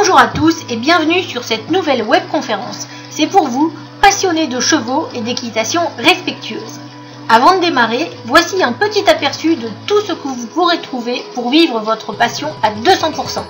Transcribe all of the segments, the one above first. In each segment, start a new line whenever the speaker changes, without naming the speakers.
Bonjour à tous et bienvenue sur cette nouvelle webconférence. C'est pour vous, passionnés de chevaux et d'équitation respectueuse. Avant de démarrer, voici un petit aperçu de tout ce que vous pourrez trouver pour vivre votre passion à 200%.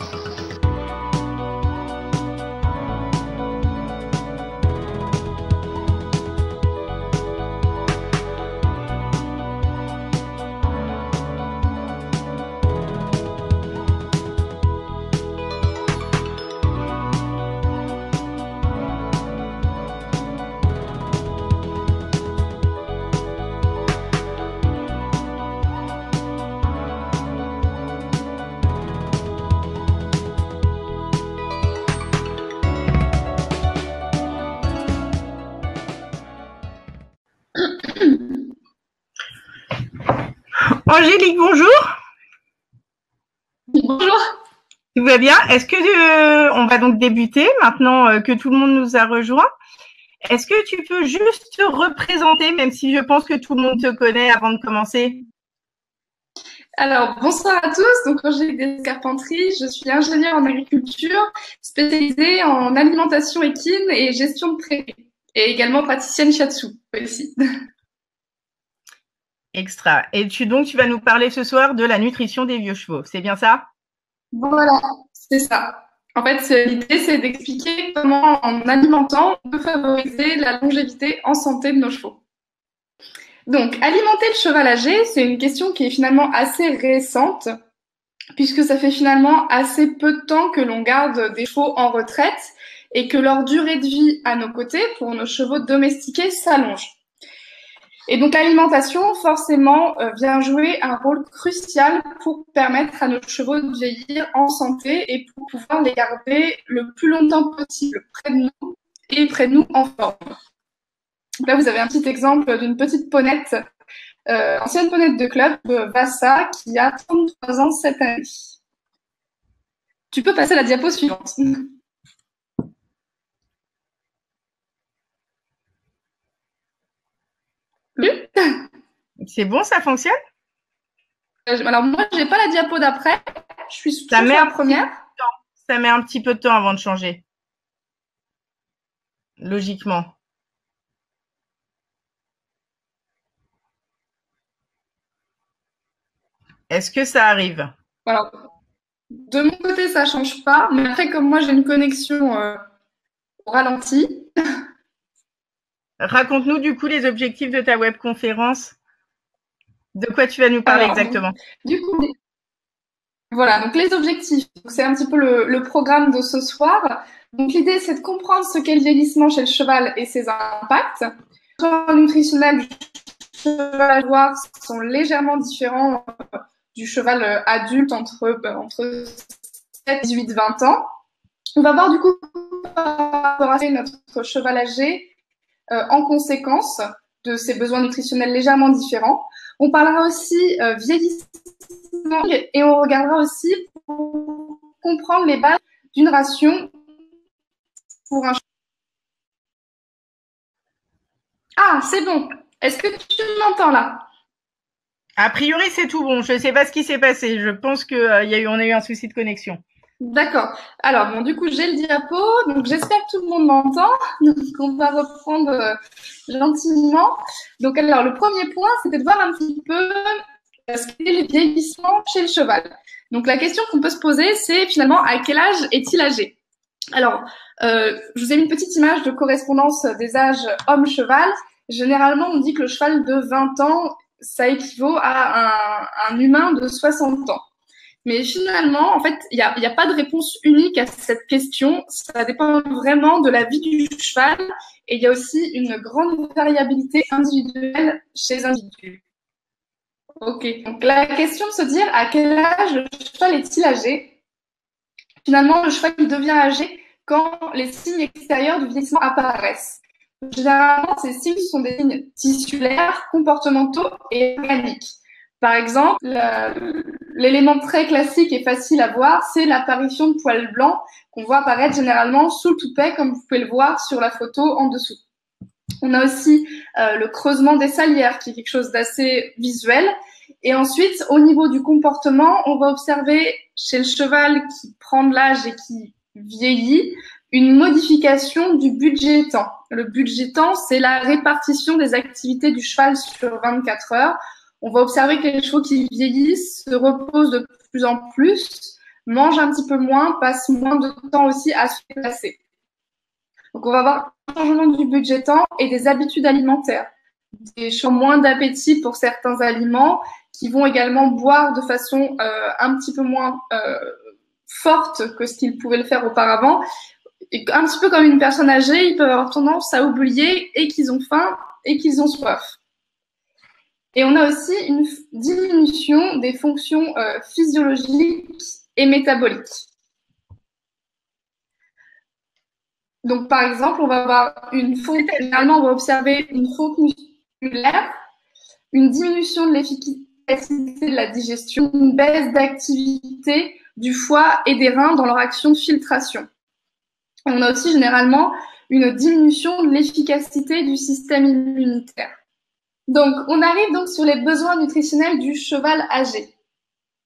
Angélique, bonjour.
Bonjour.
Tout va bien? Est-ce que on va donc débuter maintenant que tout le monde nous a rejoints? Est-ce que tu peux juste te représenter, même si je pense que tout le monde te connaît avant de commencer?
Alors, bonsoir à tous. Donc, Angélique Descarpentries, je suis ingénieure en agriculture, spécialisée en alimentation équine et gestion de prairies, et également praticienne shiatsu aussi.
Extra. Et tu vas nous parler ce soir de la nutrition des vieux chevaux, c'est bien ça?
Voilà, c'est ça. En fait, l'idée, c'est d'expliquer comment, en alimentant, on peut favoriser la longévité en santé de nos chevaux. Donc, alimenter le cheval âgé, c'est une question qui est finalement assez récente, puisque ça fait finalement assez peu de temps que l'on garde des chevaux en retraite et que leur durée de vie à nos côtés, pour nos chevaux domestiqués, s'allonge. Et donc l'alimentation, forcément, vient jouer un rôle crucial pour permettre à nos chevaux de vieillir en santé et pour pouvoir les garder le plus longtemps possible près de nous et près de nous en forme. Là, vous avez un petit exemple d'une petite ponette, ancienne ponette de club, Vassa, qui a 33 ans cette année. Tu peux passer à la diapo suivante.
C'est bon, ça fonctionne?
Alors moi, j'ai pas la diapo d'après. Je suis sur la première.
Ça met un petit peu de temps avant de changer. Logiquement. Est-ce que ça arrive?
Voilà. De mon côté, ça change pas. Mais après, comme moi, j'ai une connexion au ralenti.
Raconte-nous du coup les objectifs de ta webconférence. De quoi tu vas nous parler exactement?
Du coup, voilà, donc les objectifs, c'est un petit peu le programme de ce soir. Donc l'idée, c'est de comprendre ce qu'est le vieillissement chez le cheval et ses impacts. Les besoins nutritionnels du cheval à voir sont légèrement différents du cheval adulte entre 7, 18, 20 ans. On va voir du coup par rapport à notre cheval âgé en conséquence de ses besoins nutritionnels légèrement différents. On parlera aussi vieillissement et on regardera aussi pour comprendre les bases d'une ration pour un cheval. Ah, c'est bon. Est-ce que tu m'entends là?
A priori, c'est tout bon. Je ne sais pas ce qui s'est passé. Je pense qu'on a eu un souci de connexion.
D'accord. Alors, bon, du coup, j'ai le diapo. Donc, j'espère que tout le monde m'entend. Donc, on va reprendre gentiment. Donc, alors, le premier point, c'était de voir un petit peu ce qu'est le vieillissement chez le cheval. Donc, la question qu'on peut se poser, c'est finalement, à quel âge est-il âgé? Alors, je vous ai mis une petite image de correspondance des âges homme-cheval. Généralement, on dit que le cheval de 20 ans, ça équivaut à un humain de 60 ans. Mais finalement, en fait, il y a pas de réponse unique à cette question. Ça dépend vraiment de la vie du cheval et il y a aussi une grande variabilité individuelle chez les individus. Ok, donc la question de se dire à quel âge le cheval est-il âgé? Finalement, le cheval devient âgé quand les signes extérieurs du vieillissement apparaissent. Généralement, ces signes sont des signes tissulaires, comportementaux et organiques. Par exemple, l'élément très classique et facile à voir, c'est l'apparition de poils blancs qu'on voit apparaître généralement sous le toupet, comme vous pouvez le voir sur la photo en dessous. On a aussi le creusement des salières, qui est quelque chose d'assez visuel. Et ensuite, au niveau du comportement, on va observer chez le cheval qui prend de l'âge et qui vieillit, une modification du budget temps. Le budget temps, c'est la répartition des activités du cheval sur 24 heures. On va observer que les chevaux qui vieillissent se reposent de plus en plus, mangent un petit peu moins, passent moins de temps aussi à se déplacer. Donc, on va avoir un changement du budget temps et des habitudes alimentaires. Des chevaux moins d'appétit pour certains aliments, qui vont également boire de façon un petit peu moins forte que ce qu'ils pouvaient le faire auparavant. Et un petit peu comme une personne âgée, ils peuvent avoir tendance à oublier et qu'ils ont faim et qu'ils ont soif. Et on a aussi une diminution des fonctions physiologiques et métaboliques. Donc, par exemple, on va avoir généralement, on va observer une fonte musculaire, une diminution de l'efficacité de la digestion, une baisse d'activité du foie et des reins dans leur action de filtration. On a aussi généralement une diminution de l'efficacité du système immunitaire. Donc, on arrive donc sur les besoins nutritionnels du cheval âgé.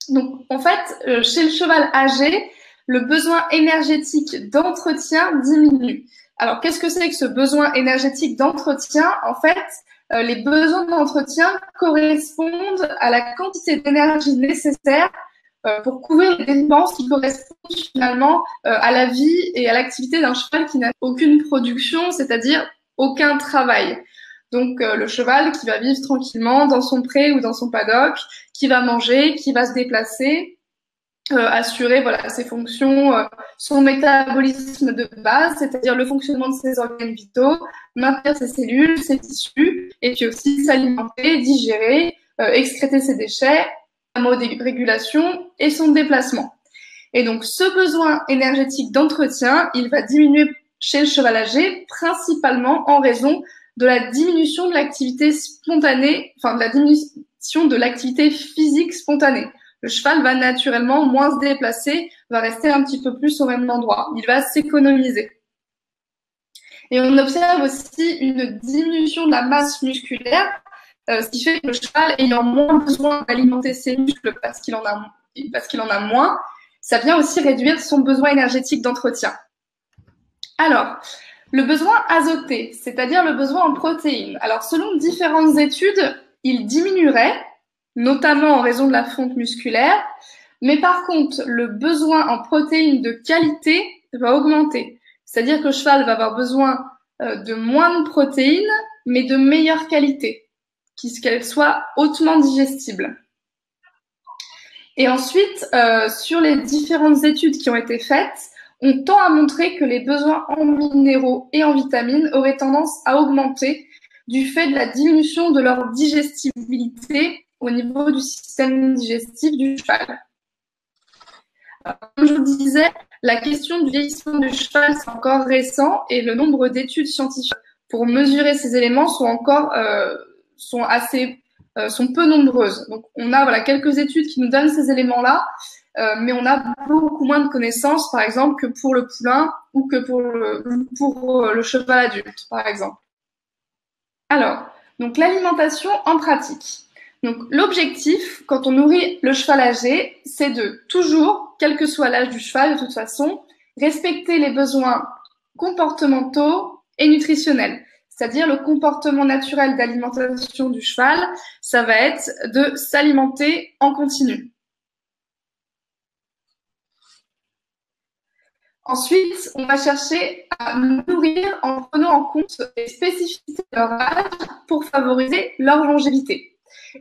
Donc, en fait, chez le cheval âgé, le besoin énergétique d'entretien diminue. Alors, qu'est-ce que c'est que ce besoin énergétique d'entretien? En fait, les besoins d'entretien correspondent à la quantité d'énergie nécessaire pour couvrir les dépenses qui correspondent finalement à la vie et à l'activité d'un cheval qui n'a aucune production, c'est-à-dire aucun travail. Donc, le cheval qui va vivre tranquillement dans son pré ou dans son paddock, qui va manger, qui va se déplacer, assurer voilà ses fonctions, son métabolisme de base, c'est-à-dire le fonctionnement de ses organes vitaux, maintenir ses cellules, ses tissus, et puis aussi s'alimenter, digérer, excréter ses déchets, régulation et son déplacement. Et donc, ce besoin énergétique d'entretien, il va diminuer chez le cheval âgé, principalement en raison de la diminution de l'activité spontanée, enfin de la diminution de l'activité physique spontanée. Le cheval va naturellement moins se déplacer, va rester un petit peu plus au même endroit. Il va s'économiser. Et on observe aussi une diminution de la masse musculaire, ce qui fait que le cheval ayant moins besoin d'alimenter ses muscles parce qu'il en a moins, ça vient aussi réduire son besoin énergétique d'entretien. Alors, le besoin azoté, c'est-à-dire le besoin en protéines. Alors, selon différentes études, il diminuerait, notamment en raison de la fonte musculaire, mais par contre, le besoin en protéines de qualité va augmenter. C'est-à-dire que le cheval va avoir besoin de moins de protéines, mais de meilleure qualité, qu'elles soient hautement digestibles. Et ensuite, sur les différentes études qui ont été faites, on tend à montrer que les besoins en minéraux et en vitamines auraient tendance à augmenter du fait de la diminution de leur digestibilité au niveau du système digestif du cheval. Alors, comme je vous disais, la question du vieillissement du cheval, c'est encore récent et le nombre d'études scientifiques pour mesurer ces éléments sont peu nombreuses. Donc, on a quelques études qui nous donnent ces éléments-là, mais on a beaucoup moins de connaissances, par exemple, que pour le poulain ou que pour le cheval adulte, par exemple. Alors, donc l'alimentation en pratique. Donc, l'objectif, quand on nourrit le cheval âgé, c'est de toujours, quel que soit l'âge du cheval, de toute façon, respecter les besoins comportementaux et nutritionnels. C'est-à-dire le comportement naturel d'alimentation du cheval, ça va être de s'alimenter en continu. Ensuite, on va chercher à nourrir en prenant en compte les spécificités de leur âge pour favoriser leur longévité.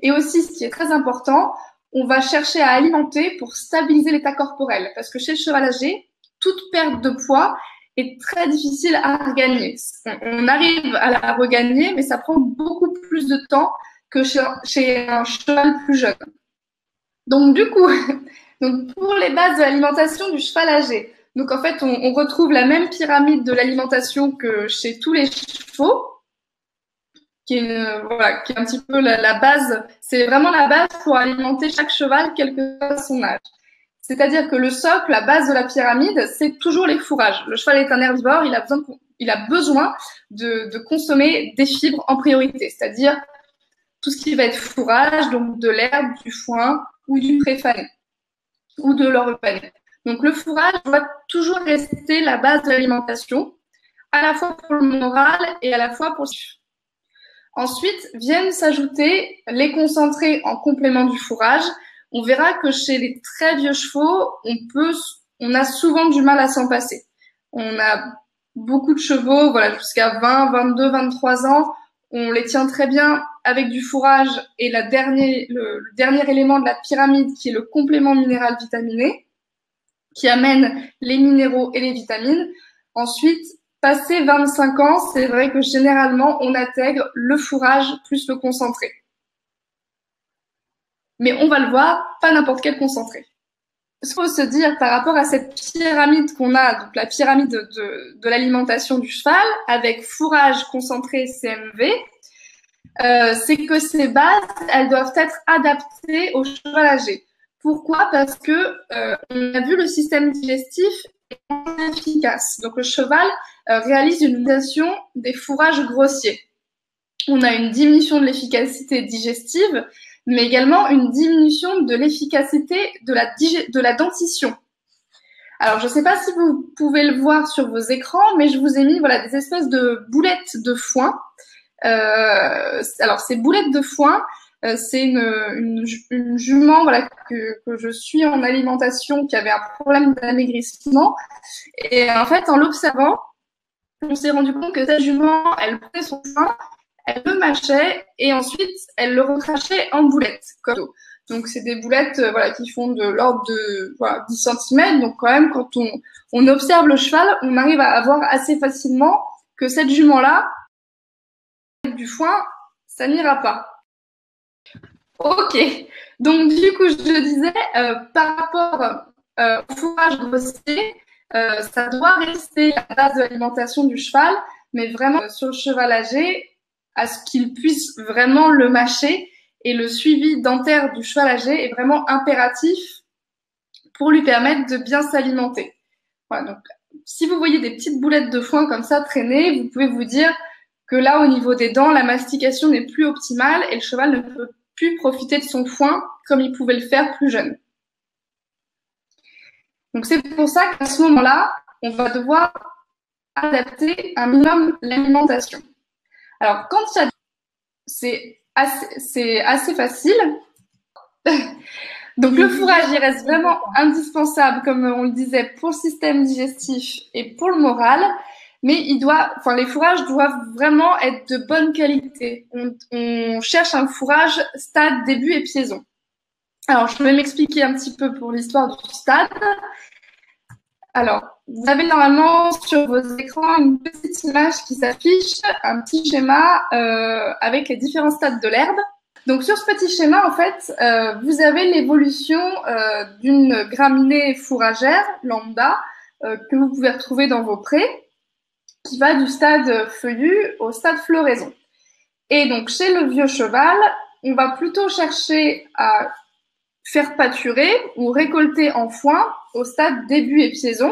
Et aussi, ce qui est très important, on va chercher à alimenter pour stabiliser l'état corporel. Parce que chez le cheval âgé, toute perte de poids est très difficile à regagner. On arrive à la regagner, mais ça prend beaucoup plus de temps que chez un cheval plus jeune. Donc du coup, pour les bases de l'alimentation du cheval âgé, donc en fait, on retrouve la même pyramide de l'alimentation que chez tous les chevaux, qui est un petit peu la base. C'est vraiment la base pour alimenter chaque cheval, quel que soit son âge. C'est-à-dire que le socle, la base de la pyramide, c'est toujours les fourrages. Le cheval est un herbivore, il a besoin de consommer des fibres en priorité, c'est-à-dire tout ce qui va être fourrage, donc de l'herbe, du foin ou du préfané ou de l'orge panée. Donc le fourrage doit toujours rester la base de l'alimentation, à la fois pour le moral et à la fois pour le... Ensuite, viennent s'ajouter les concentrés en complément du fourrage. On verra que chez les très vieux chevaux, on a souvent du mal à s'en passer. On a beaucoup de chevaux, voilà, jusqu'à 20, 22, 23 ans. On les tient très bien avec du fourrage et le dernier élément de la pyramide qui est le complément minéral vitaminé, qui amène les minéraux et les vitamines. Ensuite, passé 25 ans, c'est vrai que généralement, on intègre le fourrage plus le concentré. Mais on va le voir, pas n'importe quel concentré. Ce qu'il faut se dire par rapport à cette pyramide qu'on a, donc la pyramide de l'alimentation du cheval, avec fourrage concentré CMV, c'est que ces bases, elles doivent être adaptées au cheval âgé. Pourquoi? Parce que on a vu le système digestif est efficace. Donc le cheval réalise une utilisation des fourrages grossiers. On a une diminution de l'efficacité digestive, mais également une diminution de l'efficacité de la dentition. Alors, je ne sais pas si vous pouvez le voir sur vos écrans, mais je vous ai mis voilà des espèces de boulettes de foin. Alors, ces boulettes de foin, c'est une jument voilà que je suis en alimentation qui avait un problème d'amaigrissement. Et en fait, en l'observant, on s'est rendu compte que cette jument, elle prenait son foin, elle le mâchait et ensuite elle le recrachait en boulettes. Donc c'est des boulettes voilà qui font de l'ordre de 10 cm. Donc quand même quand on observe le cheval, on arrive à voir assez facilement que cette jument-là, du foin, ça n'ira pas. Ok. Donc du coup je disais par rapport au fourrage grossier, ça doit rester la base de l'alimentation du cheval, mais vraiment sur le cheval âgé, à ce qu'il puisse vraiment le mâcher, et le suivi dentaire du cheval âgé est vraiment impératif pour lui permettre de bien s'alimenter. Voilà, donc si vous voyez des petites boulettes de foin comme ça traîner, vous pouvez vous dire que là, au niveau des dents, la mastication n'est plus optimale et le cheval ne peut plus profiter de son foin comme il pouvait le faire plus jeune. Donc c'est pour ça qu'à ce moment-là, on va devoir adapter un minimum l'alimentation. Alors, quand il y a... c'est assez facile. Donc, le fourrage, il reste vraiment indispensable, comme on le disait, pour le système digestif et pour le moral. Mais les fourrages doivent vraiment être de bonne qualité. On cherche un fourrage stade, début et piaison. Alors, je vais m'expliquer un petit peu pour l'histoire du stade. Alors, vous avez normalement sur vos écrans une petite image qui s'affiche, un petit schéma avec les différents stades de l'herbe. Donc sur ce petit schéma, en fait, vous avez l'évolution d'une graminée fourragère lambda que vous pouvez retrouver dans vos prés, qui va du stade feuillu au stade floraison. Et donc chez le vieux cheval, on va plutôt chercher à faire pâturer ou récolter en foin au stade début et piaison,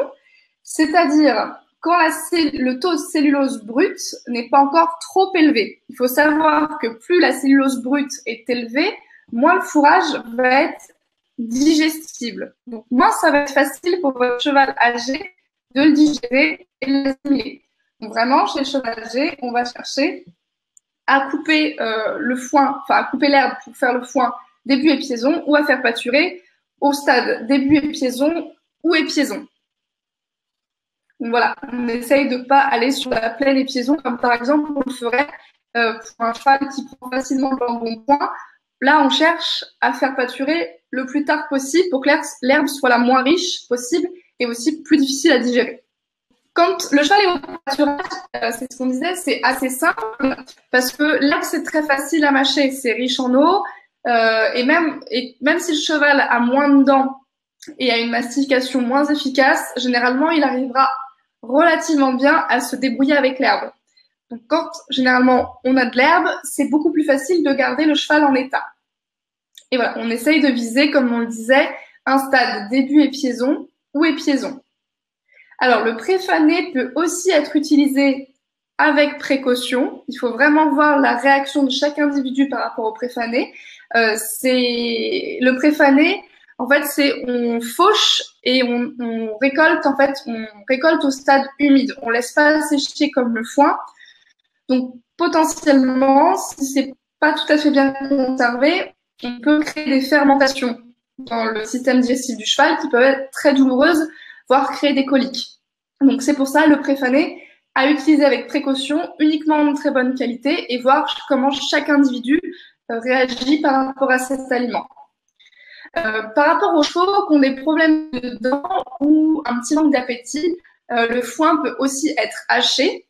c'est-à-dire quand le taux de cellulose brute n'est pas encore trop élevé. Il faut savoir que plus la cellulose brute est élevée, moins le fourrage va être digestible. Donc moins ça va être facile pour votre cheval âgé de le digérer et de l'assimiler. Donc vraiment, chez le cheval âgé, on va chercher à couper le foin, enfin à couper l'herbe pour faire le foin début épiaison ou à faire pâturer au stade début épiaison ou épiaison. Donc voilà, on essaye de ne pas aller sur la pleine épiaison comme par exemple on le ferait pour un cheval qui prend facilement le embonpoint. Là, on cherche à faire pâturer le plus tard possible pour que l'herbe soit la moins riche possible et aussi plus difficile à digérer. Quand le cheval est au pâturage, c'est ce qu'on disait, c'est assez simple parce que l'herbe c'est très facile à mâcher, c'est riche en eau. Et même si le cheval a moins de dents et a une mastication moins efficace, généralement, il arrivera relativement bien à se débrouiller avec l'herbe. Donc, quand généralement on a de l'herbe, c'est beaucoup plus facile de garder le cheval en état. Et voilà, on essaye de viser, comme on le disait, un stade début épiaison ou épiaison. Alors, le préfané peut aussi être utilisé avec précaution. Il faut vraiment voir la réaction de chaque individu par rapport au préfané. Le préfané, En fait, c'est on fauche et on récolte. En fait, on récolte au stade humide. On laisse pas sécher comme le foin. Donc, potentiellement, si c'est pas tout à fait bien conservé, on peut créer des fermentations dans le système digestif du cheval qui peuvent être très douloureuses, voire créer des coliques. Donc, c'est pour ça le préfané à utiliser avec précaution, uniquement de très bonne qualité, et voir comment chaque individu réagit par rapport à cet aliment. Par rapport aux chevaux qui ont des problèmes de dents ou un petit manque d'appétit, le foin peut aussi être haché.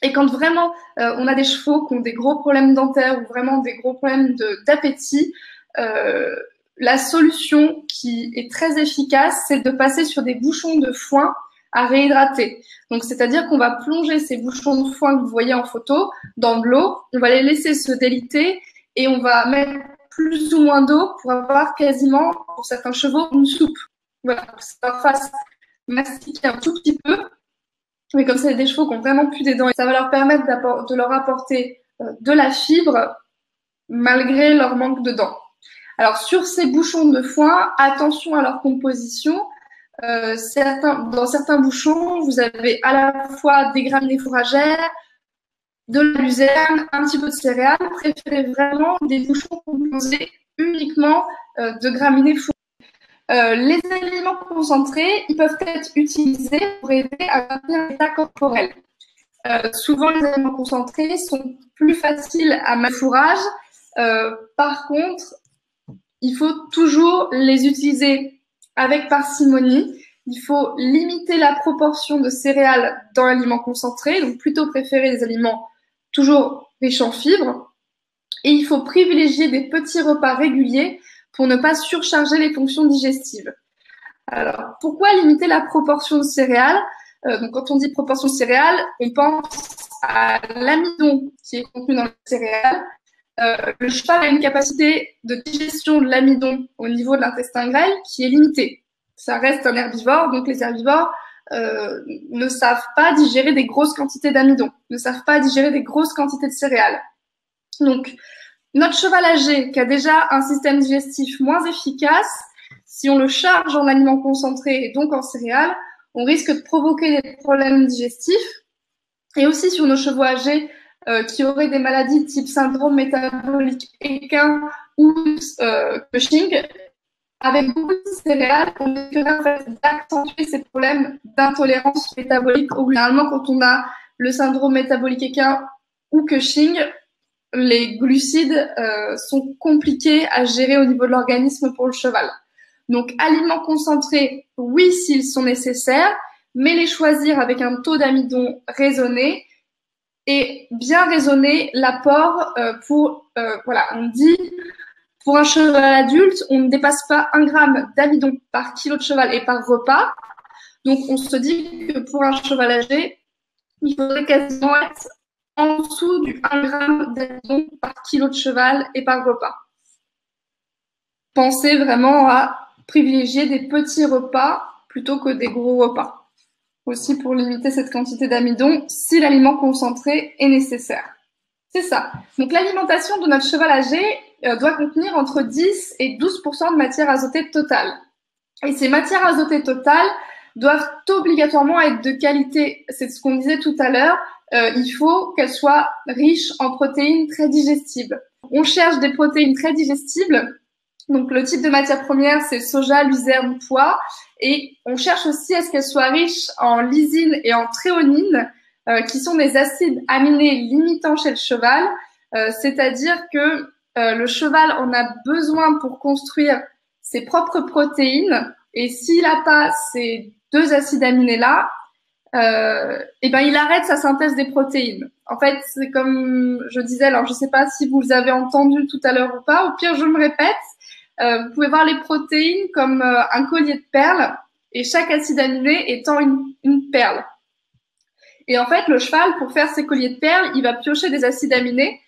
Et quand vraiment on a des chevaux qui ont des gros problèmes dentaires ou vraiment des gros problèmes d'appétit, la solution qui est très efficace, c'est de passer sur des bouchons de foin à réhydrater. Donc, c'est-à-dire qu'on va plonger ces bouchons de foin que vous voyez en photo dans de l'eau, on va les laisser se déliter et on va mettre plus ou moins d'eau pour avoir quasiment, pour certains chevaux, une soupe. Voilà, pour que ça fasse mastiquer un tout petit peu. Mais comme c'est des chevaux qui ont vraiment plus des dents, ça va leur permettre de leur apporter de la fibre malgré leur manque de dents. Alors, sur ces bouchons de foin, attention à leur composition. Dans certains bouchons, vous avez à la fois des graminées fourragères, de la luzerne, un petit peu de céréales. Préférez vraiment des bouchons composés uniquement de graminées fourragères. Les aliments concentrés, ils peuvent être utilisés pour aider à maintenir l'état corporel. Souvent, les aliments concentrés sont plus faciles à mettre au fourrage. Par contre, il faut toujours les utiliser avec parcimonie. Il faut limiter la proportion de céréales dans l'aliment concentré, donc plutôt préférer des aliments toujours riches en fibres. Et il faut privilégier des petits repas réguliers pour ne pas surcharger les fonctions digestives. Alors, pourquoi limiter la proportion de céréales? Donc, quand on dit proportion de céréales, on pense à l'amidon qui est contenu dans les céréales. Le cheval a une capacité de digestion de l'amidon au niveau de l'intestin grêle qui est limitée. Ça reste un herbivore, donc les herbivores ne savent pas digérer des grosses quantités d'amidon, ne savent pas digérer des grosses quantités de céréales. Donc, notre cheval âgé qui a déjà un système digestif moins efficace, si on le charge en aliments concentrés et donc en céréales, on risque de provoquer des problèmes digestifs. Et aussi sur nos chevaux âgés qui auraient des maladies type syndrome métabolique équin ou Cushing, avec beaucoup de céréales, on risquerait en fait d'accentuer ces problèmes d'intolérance métabolique. Ou généralement, quand on a le syndrome métabolique équin ou Cushing, les glucides sont compliqués à gérer au niveau de l'organisme pour le cheval. Donc, aliments concentrés, oui, s'ils sont nécessaires, mais les choisir avec un taux d'amidon raisonné et bien raisonner l'apport voilà, on dit pour un cheval adulte, on ne dépasse pas 1 gramme d'amidon par kilo de cheval et par repas. Donc, on se dit que pour un cheval âgé, il faudrait quasiment être en dessous du 1 gramme d'amidon par kilo de cheval et par repas. Pensez vraiment à privilégier des petits repas plutôt que des gros repas. Aussi pour limiter cette quantité d'amidon si l'aliment concentré est nécessaire. C'est ça. Donc l'alimentation de notre cheval âgé doit contenir entre 10 et 12% de matière azotée totale. Et ces matières azotées totales doivent obligatoirement être de qualité. C'est ce qu'on disait tout à l'heure. Il faut qu'elles soient riches en protéines très digestibles. On cherche des protéines très digestibles. Donc, le type de matière première, c'est soja, luzerne, pois. Et on cherche aussi à ce qu'elles soient riches en lysine et en thréonine, qui sont des acides aminés limitants chez le cheval. C'est-à-dire que le cheval en a besoin pour construire ses propres protéines. Et s'il n'a pas ces 2 acides aminés-là, il arrête sa synthèse des protéines. En fait, c'est comme je disais, alors je ne sais pas si vous avez entendu tout à l'heure ou pas, au pire je me répète, vous pouvez voir les protéines comme un collier de perles et chaque acide aminé étant une perle. Et en fait, le cheval, pour faire ses colliers de perles, il va piocher des acides aminés,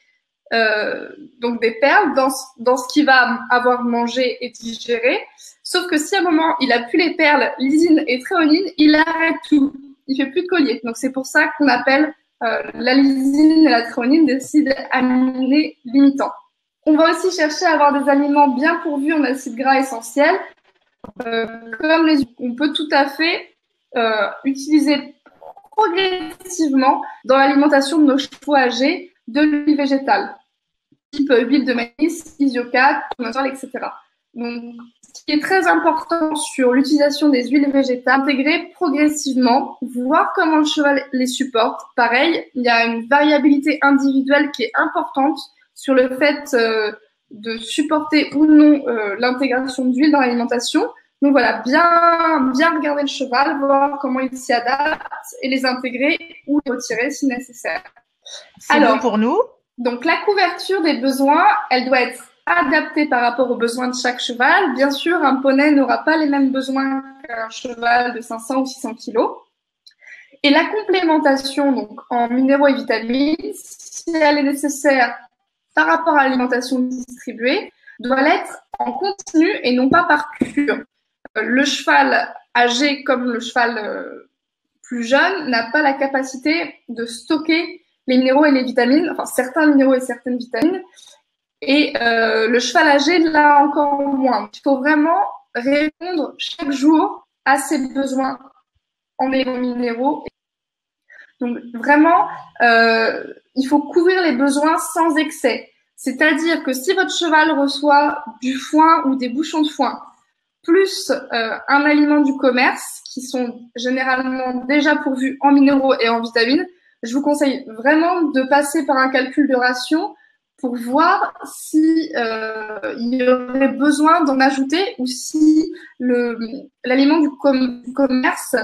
donc des perles, dans ce qu'il va avoir mangé et digéré. Sauf que si à un moment, il a plus les perles, lysine et thréonine, il arrête tout. Il fait plus de collier. Donc, c'est pour ça qu'on appelle la lysine et la thréonine des acides aminés limitants. On va aussi chercher à avoir des aliments bien pourvus en acides gras essentiels. On peut tout à fait utiliser progressivement dans l'alimentation de nos chevaux âgés de l'huile végétale, type huile de maïs, isiocat, tournesol, etc. Donc, ce qui est très important sur l'utilisation des huiles végétales, intégrer progressivement, voir comment le cheval les supporte. Pareil, il y a une variabilité individuelle qui est importante sur le fait de supporter ou non l'intégration d'huile dans l'alimentation. Donc voilà, bien regarder le cheval, voir comment il s'y adapte et les intégrer ou les retirer si nécessaire.
C'est bon pour nous.
Donc la couverture des besoins, elle doit être adaptée par rapport aux besoins de chaque cheval. Bien sûr, un poney n'aura pas les mêmes besoins qu'un cheval de 500 ou 600 kilos. Et la complémentation donc en minéraux et vitamines, si elle est nécessaire par rapport à l'alimentation distribuée, doit l'être en continu et non pas par cure. Le cheval âgé comme le cheval plus jeune n'a pas la capacité de stocker les minéraux et les vitamines, enfin certains minéraux et certaines vitamines, et le cheval âgé l'a encore moins. Il faut vraiment répondre chaque jour à ses besoins en éléments minéraux. Donc vraiment, il faut couvrir les besoins sans excès. C'est-à-dire que si votre cheval reçoit du foin ou des bouchons de foin, plus un aliment du commerce, qui sont généralement déjà pourvus en minéraux et en vitamines, je vous conseille vraiment de passer par un calcul de ration pour voir si il y aurait besoin d'en ajouter ou si l'aliment du commerce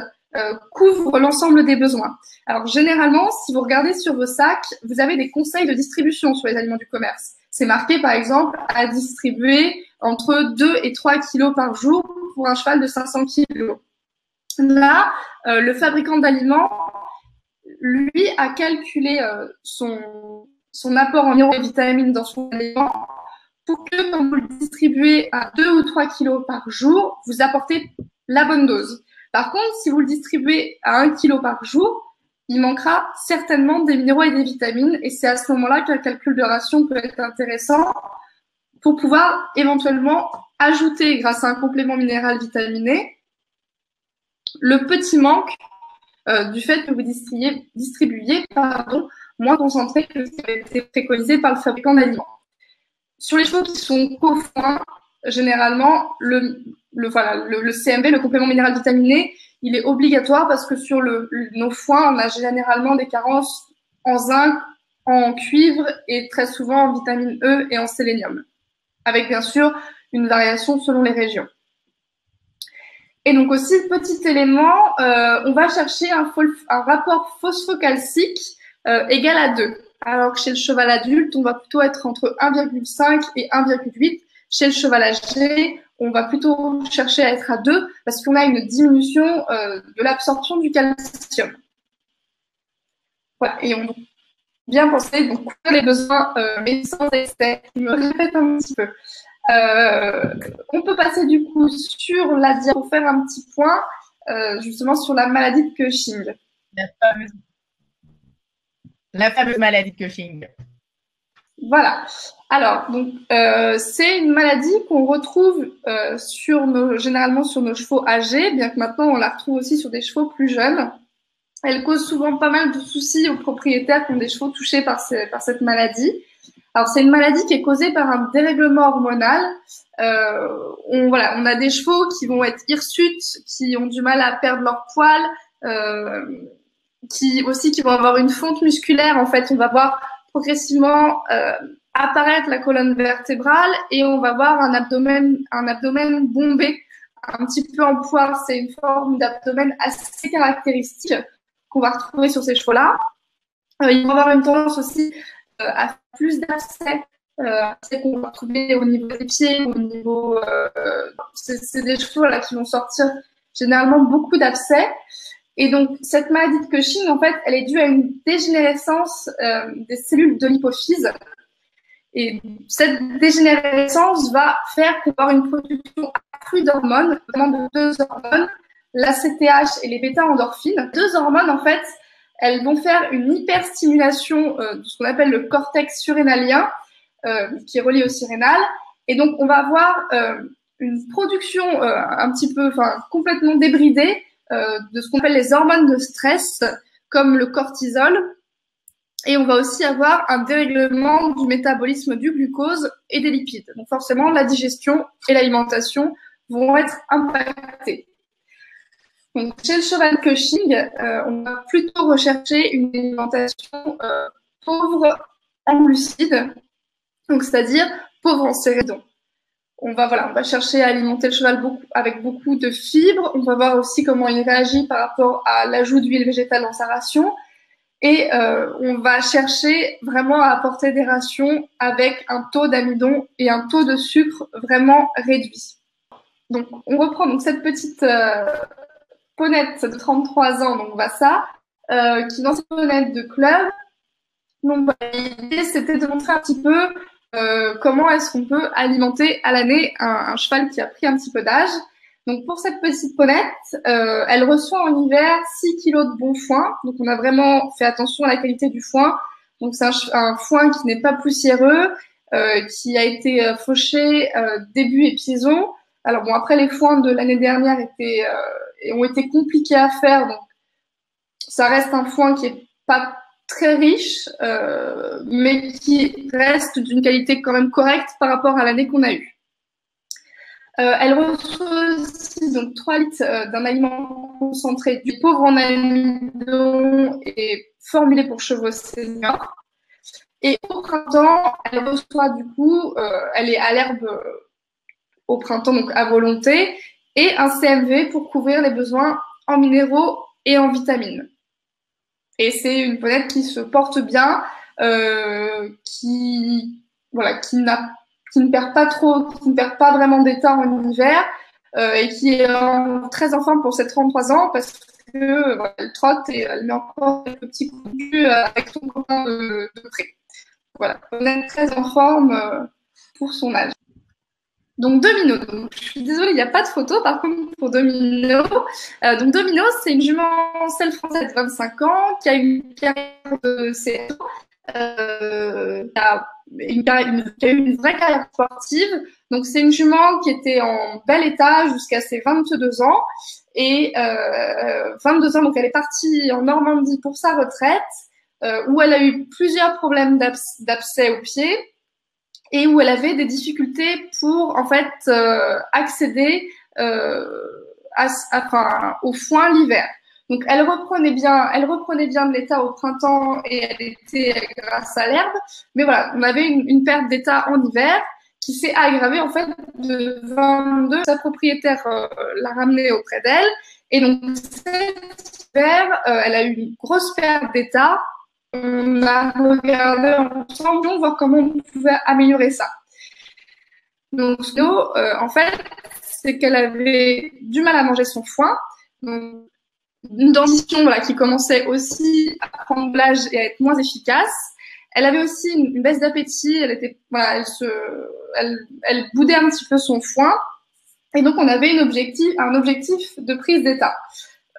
couvre l'ensemble des besoins. Alors généralement, si vous regardez sur vos sacs, vous avez des conseils de distribution sur les aliments du commerce. C'est marqué par exemple à distribuer entre 2 et 3 kilos par jour pour un cheval de 500 kilos. Là, le fabricant d'aliments, lui, a calculé son apport en minéraux et vitamines dans son aliment pour que quand vous le distribuez à 2 ou 3 kilos par jour, vous apportez la bonne dose. Par contre, si vous le distribuez à 1 kilo par jour, il manquera certainement des minéraux et des vitamines, et c'est à ce moment-là qu'un calcul de ration peut être intéressant pour pouvoir éventuellement ajouter, grâce à un complément minéral vitaminé, le petit manque du fait que vous distribuiez moins concentré que ce qui avait été préconisé par le fabricant d'aliments. Sur les chevaux qui sont qu'au foin, généralement, le CMV, le complément minéral vitaminé, il est obligatoire parce que sur nos foins, on a généralement des carences en zinc, en cuivre et très souvent en vitamine E et en sélénium, avec bien sûr une variation selon les régions. Et donc aussi, petit élément, on va chercher un rapport phosphocalcique égal à 2. Alors que chez le cheval adulte, on va plutôt être entre 1,5 et 1,8. Chez le cheval âgé, on va plutôt chercher à être à 2 parce qu'on a une diminution de l'absorption du calcium. Voilà, et on doit bien penser, donc couvrir les besoins, mais sans excès. Je me répète un petit peu. On peut passer du coup sur la diapo pour faire un petit point justement sur la maladie de Cushing.
La fameuse maladie de Cushing.
Voilà. Alors, donc, c'est une maladie qu'on retrouve généralement sur nos chevaux âgés, bien que maintenant on la retrouve aussi sur des chevaux plus jeunes. Elle cause souvent pas mal de soucis aux propriétaires qui ont des chevaux touchés par cette maladie. Alors, c'est une maladie qui est causée par un dérèglement hormonal. On a des chevaux qui vont être hirsutes, qui ont du mal à perdre leur poil, qui vont avoir une fonte musculaire. En fait, on va voir progressivement apparaître la colonne vertébrale et on va voir un abdomen bombé, un petit peu en poire. C'est une forme d'abdomen assez caractéristique qu'on va retrouver sur ces chevaux-là. Ils vont avoir une tendance aussi à plus d'abcès, qu'on va retrouver au niveau des pieds, au niveau. C'est des chevaux là qui vont sortir généralement beaucoup d'abcès. Et donc, cette maladie de Cushing, en fait, elle est due à une dégénérescence des cellules de l'hypophyse. Et cette dégénérescence va faire qu'on va avoir une production accrue d'hormones, notamment de 2 hormones, l'ACTH et les bêta-endorphines. 2 hormones, en fait, elles vont faire une hyperstimulation de ce qu'on appelle le cortex surrénalien, qui est relié au surrénal. Et donc, on va avoir une production un petit peu, enfin complètement débridée de ce qu'on appelle les hormones de stress, comme le cortisol. Et on va aussi avoir un dérèglement du métabolisme du glucose et des lipides. Donc forcément, la digestion et l'alimentation vont être impactées. Donc, chez le cheval Cushing, on va plutôt rechercher une alimentation pauvre en glucides, donc c'est-à-dire pauvre en céréales. On va chercher à alimenter le cheval avec beaucoup de fibres. On va voir aussi comment il réagit par rapport à l'ajout d'huile végétale dans sa ration. Et on va chercher vraiment à apporter des rations avec un taux d'amidon et un taux de sucre vraiment réduit. Donc, on reprend donc cette petite ponette de 33 ans, donc Vassa, qui est dans cette ponette de club. Donc, l'idée, c'était de montrer un petit peu comment est-ce qu'on peut alimenter à l'année un cheval qui a pris un petit peu d'âge. Donc, pour cette petite ponette, elle reçoit en hiver 6 kilos de bon foin. Donc, on a vraiment fait attention à la qualité du foin. Donc, c'est un foin qui n'est pas poussiéreux, qui a été fauché début et piaison. Alors, bon, après, les foins de l'année dernière ont été compliqués à faire. Donc, ça reste un foin qui est pas très riche, mais qui reste d'une qualité quand même correcte par rapport à l'année qu'on a eue. Elle reçoit aussi donc 3 litres d'un aliment concentré du pauvre en amidon et formulé pour chevaux seniors. Et au printemps, elle reçoit du coup, elle est à l'herbe au printemps, donc à volonté, et un CMV pour couvrir les besoins en minéraux et en vitamines. Et c'est une ponette qui se porte bien, qui ne perd pas vraiment d'état en hiver, et qui est très en forme pour ses 33 ans parce que elle trotte et elle met encore quelques petits coups de cul avec son copain de près. Voilà, ponette très en forme pour son âge. Donc Domino, donc, je suis désolée, il n'y a pas de photo par contre pour Domino. Donc Domino, c'est une jument selle française de 25 ans qui a une carrière de CSO, qui a eu une vraie carrière sportive. Donc c'est une jument qui était en bel état jusqu'à ses 22 ans. Et 22 ans, donc elle est partie en Normandie pour sa retraite, où elle a eu plusieurs problèmes d'abcès au pied. Et où elle avait des difficultés pour en fait accéder au foin l'hiver. Donc elle reprenait bien de l'état au printemps et elle était grâce à l'herbe. Mais voilà, on avait une perte d'état en hiver qui s'est aggravée en fait de 22. Sa propriétaire l'a ramenée auprès d'elle et donc cet hiver, elle a eu une grosse perte d'état. On a regardé ensemble, voir comment on pouvait améliorer ça. Donc, en fait, c'est qu'elle avait du mal à manger son foin. Donc, une dentition qui commençait aussi à prendre l'âge et à être moins efficace. Elle avait aussi une baisse d'appétit. Elle boudait un petit peu son foin. Et donc, on avait un objectif de prise d'état.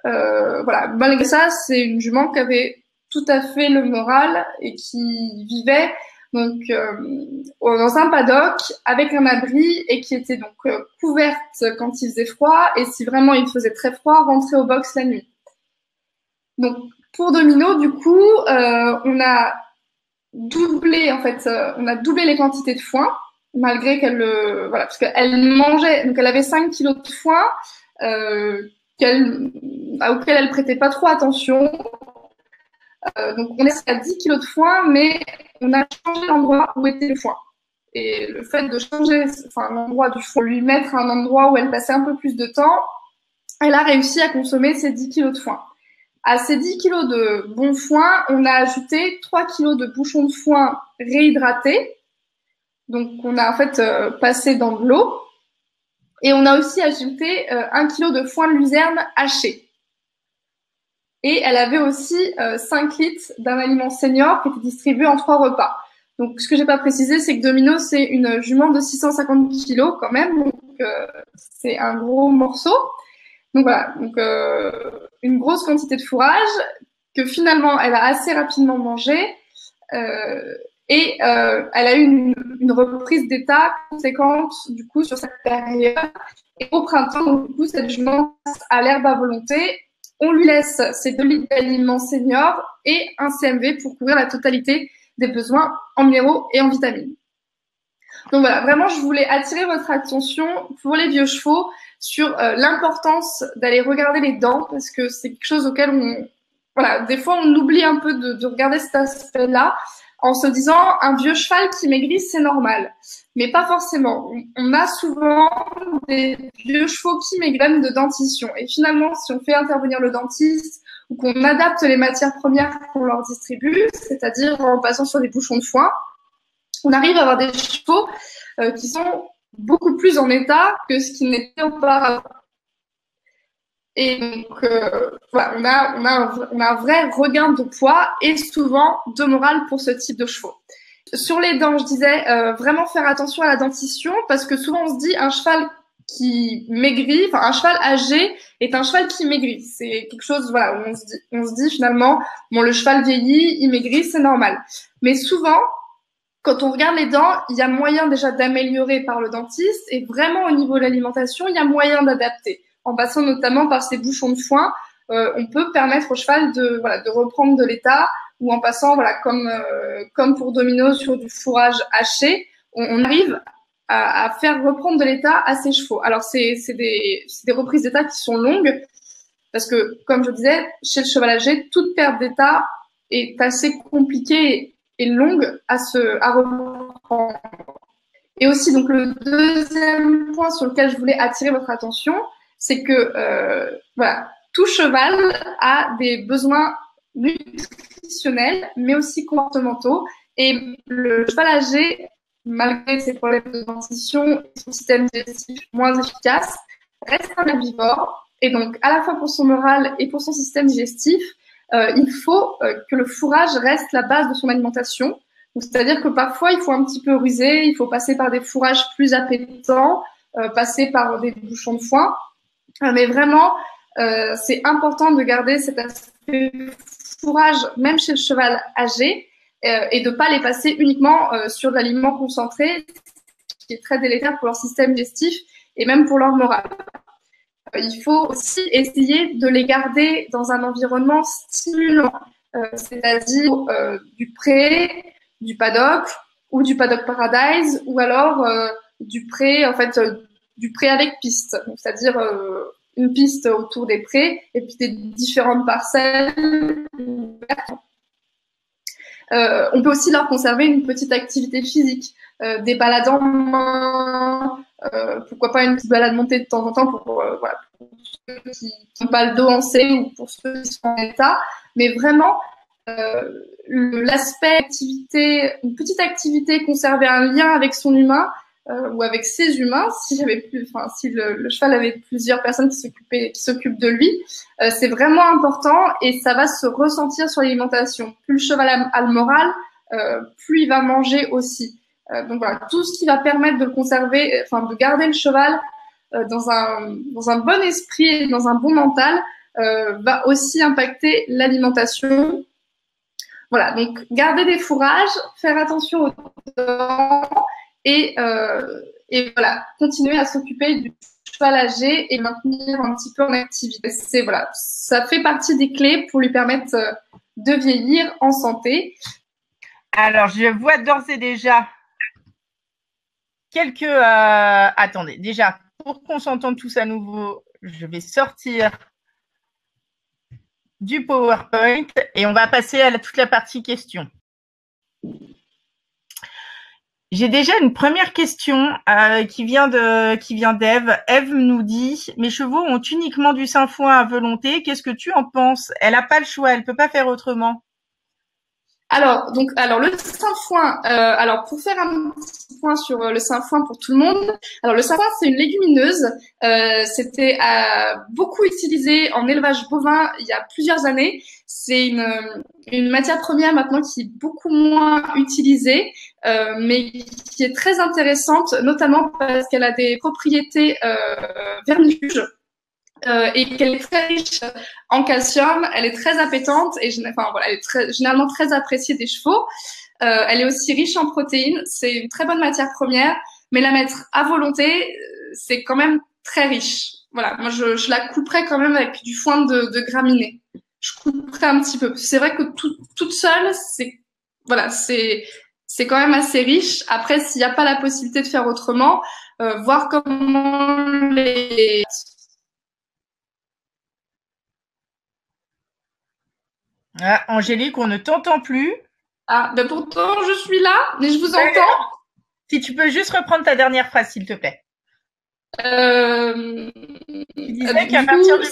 Malgré ça, c'est une jument qui avait tout à fait le moral et qui vivait donc dans un paddock avec un abri et qui était donc couverte quand il faisait froid et si vraiment il faisait très froid, rentrer au box la nuit. Donc pour Domino, du coup, on a doublé les quantités de foin malgré parce qu'elle mangeait, donc elle avait 5 kilos de foin auquel elle prêtait pas trop attention. Donc on est à 10 kilos de foin, mais on a changé l'endroit où était le foin. Et le fait de changer l'endroit du foin, lui mettre un endroit où elle passait un peu plus de temps, elle a réussi à consommer ces 10 kilos de foin. À ces 10 kilos de bon foin, on a ajouté 3 kilos de bouchons de foin réhydratés. Donc on a en fait passé dans de l'eau. Et on a aussi ajouté 1 kilo de foin de luzerne haché. Et elle avait aussi 5 litres d'un aliment senior qui était distribué en 3 repas. Donc, ce que j'ai pas précisé, c'est que Domino, c'est une jument de 650 kilos quand même. Donc, c'est un gros morceau. Donc, voilà. Donc, une grosse quantité de fourrage que finalement, elle a assez rapidement mangé. Et Et elle a eu une reprise d'état conséquente du coup sur cette période. Et au printemps, du coup, cette jument passe à l'herbe à volonté. On lui laisse ses 2 litres d'aliments seniors et un CMV pour couvrir la totalité des besoins en minéraux et en vitamines. Donc voilà, vraiment, je voulais attirer votre attention pour les vieux chevaux sur l'importance d'aller regarder les dents, parce que c'est quelque chose auquel des fois on oublie un peu de regarder cet aspect-là, en se disant un vieux cheval qui maigrit, c'est normal. Mais pas forcément. On a souvent des vieux chevaux qui maigrissent de dentition. Et finalement, si on fait intervenir le dentiste ou qu'on adapte les matières premières qu'on leur distribue, c'est-à-dire en passant sur des bouchons de foin, on arrive à avoir des chevaux qui sont beaucoup plus en état que ce qu'ils n'étaient auparavant. Et donc, on a un vrai regain de poids et souvent de morale pour ce type de chevaux. Sur les dents, je disais vraiment faire attention à la dentition, parce que souvent on se dit un cheval qui maigrit, enfin un cheval âgé est un cheval qui maigrit. C'est quelque chose, où on se dit finalement, bon, le cheval vieillit, il maigrit, c'est normal. Mais souvent, quand on regarde les dents, il y a moyen déjà d'améliorer par le dentiste, et vraiment au niveau de l'alimentation, il y a moyen d'adapter. En passant notamment par ces bouchons de foin, on peut permettre au cheval de reprendre de l'état, ou en passant, comme pour Domino sur du fourrage haché, on arrive à faire reprendre de l'état à ces chevaux. Alors c'est des reprises d'état qui sont longues, parce que comme je disais, chez le cheval âgé, toute perte d'état est assez compliquée et longue à reprendre. Et aussi, donc le deuxième point sur lequel je voulais attirer votre attention, c'est que tout cheval a des besoins nutritionnels, mais aussi comportementaux. Et le cheval âgé, malgré ses problèmes de dentition et son système digestif moins efficace, reste un herbivore. Et donc, à la fois pour son moral et pour son système digestif, il faut que le fourrage reste la base de son alimentation. C'est-à-dire que parfois, il faut un petit peu ruser, il faut passer par des fourrages plus appétants, passer par des bouchons de foin. Mais vraiment, c'est important de garder cet aspect fourrage, même chez le cheval âgé, et de pas les passer uniquement sur de l'aliment concentré, qui est très délétère pour leur système digestif et même pour leur morale. Il faut aussi essayer de les garder dans un environnement stimulant, c'est-à-dire du pré, du paddock ou du paddock paradise, ou alors du pré, du pré avec piste, c'est-à-dire une piste autour des prés et puis des différentes parcelles. On peut aussi leur conserver une petite activité physique, des balades en main, pourquoi pas une petite balade montée de temps en temps pour ceux qui n'ont pas le dos en C ou pour ceux qui sont en état, mais vraiment l'aspect activité, une petite activité, conserver un lien avec son humain ou avec ses humains, si le cheval avait plusieurs personnes qui s'occupent de lui, c'est vraiment important et ça va se ressentir sur l'alimentation. Plus le cheval a le moral, plus il va manger aussi. Donc voilà, tout ce qui va permettre de le conserver, de garder le cheval dans un bon esprit et dans un bon mental, va aussi impacter l'alimentation. Voilà, donc garder des fourrages, faire attention aux dents et voilà, continuer à s'occuper du cheval âgé et maintenir un petit peu en activité. Ça fait partie des clés pour lui permettre de vieillir en santé.
Alors, je vois d'ores et déjà quelques… attendez, déjà, pour qu'on s'entende tous à nouveau, je vais sortir du PowerPoint et on va passer à toute la partie questions. J'ai déjà une première question qui vient d'Ève. Ève nous dit « Mes chevaux ont uniquement du sainfoin à volonté. Qu'est-ce que tu en penses ? Elle n'a pas le choix, elle ne peut pas faire autrement. »
Alors le sainfoin, pour faire un petit point sur le sainfoin pour tout le monde. Alors le sainfoin, c'est une légumineuse. C'était beaucoup utilisé en élevage bovin il y a plusieurs années. C'est une matière première maintenant qui est beaucoup moins utilisée, mais qui est très intéressante, notamment parce qu'elle a des propriétés vermifuges. Et qu'elle est très riche en calcium, elle est très appétante et elle est généralement très appréciée des chevaux. Elle est aussi riche en protéines. C'est une très bonne matière première, mais la mettre à volonté, c'est quand même très riche. Voilà, moi je la couperais quand même avec du foin de graminées. Je couperais un petit peu. C'est vrai que toute seule, c'est quand même assez riche. Après, s'il n'y a pas la possibilité de faire autrement, voir comment les...
Ah, Angélique, on ne t'entend plus.
Ah, ben pourtant, je suis là, mais je vous entends.
Si tu peux juste reprendre ta dernière phrase, s'il te plaît. Tu disais qu'à partir du...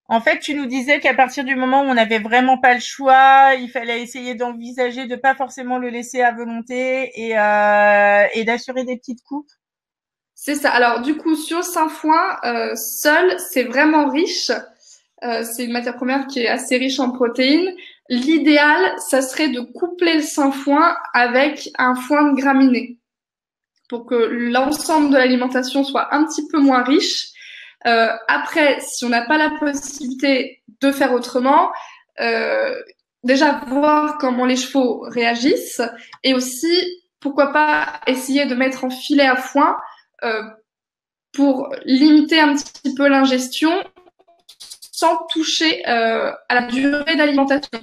En fait, tu nous disais qu'à partir du moment où on n'avait vraiment pas le choix, il fallait essayer d'envisager de pas forcément le laisser à volonté et d'assurer des petites coupes.
C'est ça. Alors du coup, sur le sainfoin, seul, c'est vraiment riche. C'est une matière première qui est assez riche en protéines. L'idéal, ça serait de coupler le sainfoin avec un foin de graminées pour que l'ensemble de l'alimentation soit un petit peu moins riche. Après, si on n'a pas la possibilité de faire autrement, déjà voir comment les chevaux réagissent et aussi, pourquoi pas essayer de mettre en filet à foin pour limiter un petit peu l'ingestion sans toucher à la durée d'alimentation.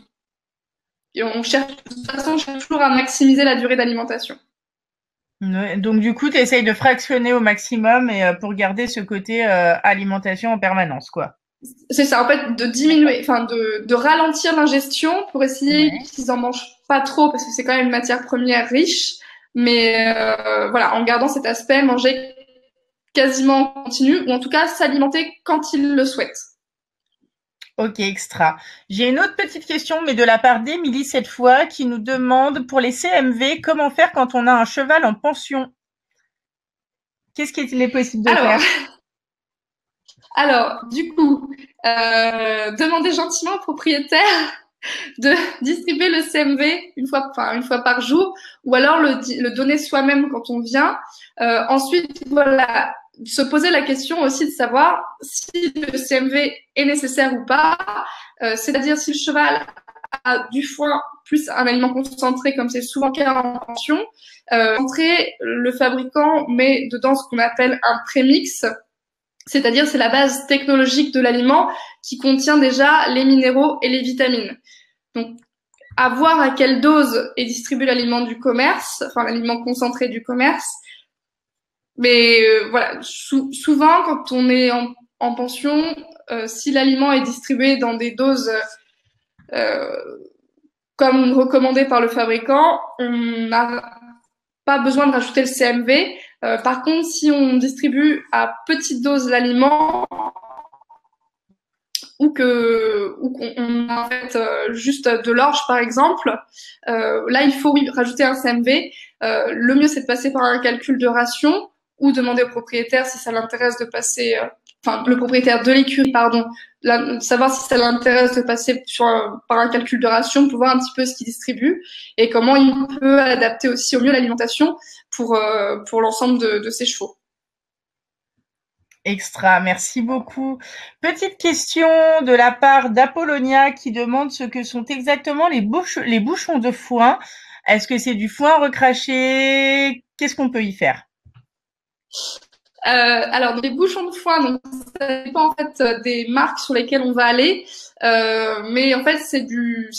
Et on cherche, de toute façon, on cherche toujours à maximiser la durée d'alimentation.
Donc du coup, tu essayes de fractionner au maximum et pour garder ce côté alimentation en permanence, quoi.
C'est ça, en fait, de diminuer, enfin de ralentir l'ingestion pour essayer qu'ils en mangent pas trop parce que c'est quand même une matière première riche, mais voilà, en gardant cet aspect, manger quasiment en continu ou en tout cas s'alimenter quand ils le souhaitent.
Ok, extra. J'ai une autre petite question, mais de la part d'Émilie cette fois, qui nous demande pour les CMV, comment faire quand on a un cheval en pension? Qu'est-ce qu'il est possible de faire?
Alors, du coup, demandez gentiment au propriétaire de distribuer le CMV une fois par jour, ou alors le donner soi-même quand on vient. Ensuite, voilà, se poser la question aussi de savoir si le CMV est nécessaire ou pas, c'est-à-dire si le cheval a du foin plus un aliment concentré, comme c'est souvent le cas en pension, le fabricant met dedans ce qu'on appelle un prémix, c'est-à-dire c'est la base technologique de l'aliment qui contient déjà les minéraux et les vitamines. Donc, à voir à quelle dose est distribué l'aliment du commerce, enfin l'aliment concentré du commerce. Mais voilà, souvent quand on est en pension, si l'aliment est distribué dans des doses comme recommandé par le fabricant, on n'a pas besoin de rajouter le CMV. Par contre, si on distribue à petite dose l'aliment ou qu'on a en fait juste de l'orge par exemple, là il faut rajouter un CMV. Le mieux c'est de passer par un calcul de ration ou demander au propriétaire si ça l'intéresse de passer, le propriétaire de l'écurie, pardon, savoir si ça l'intéresse de passer par un calcul de ration pour voir un petit peu ce qu'il distribue et comment il peut adapter aussi au mieux l'alimentation pour l'ensemble de ses chevaux.
Extra, merci beaucoup. Petite question de la part d'Apollonia qui demande ce que sont exactement les bouchons de foin. Est-ce que c'est du foin recraché? Qu'est-ce qu'on peut y faire?
Alors, les bouchons de foin, donc ça dépend en fait des marques sur lesquelles on va aller, mais en fait c'est du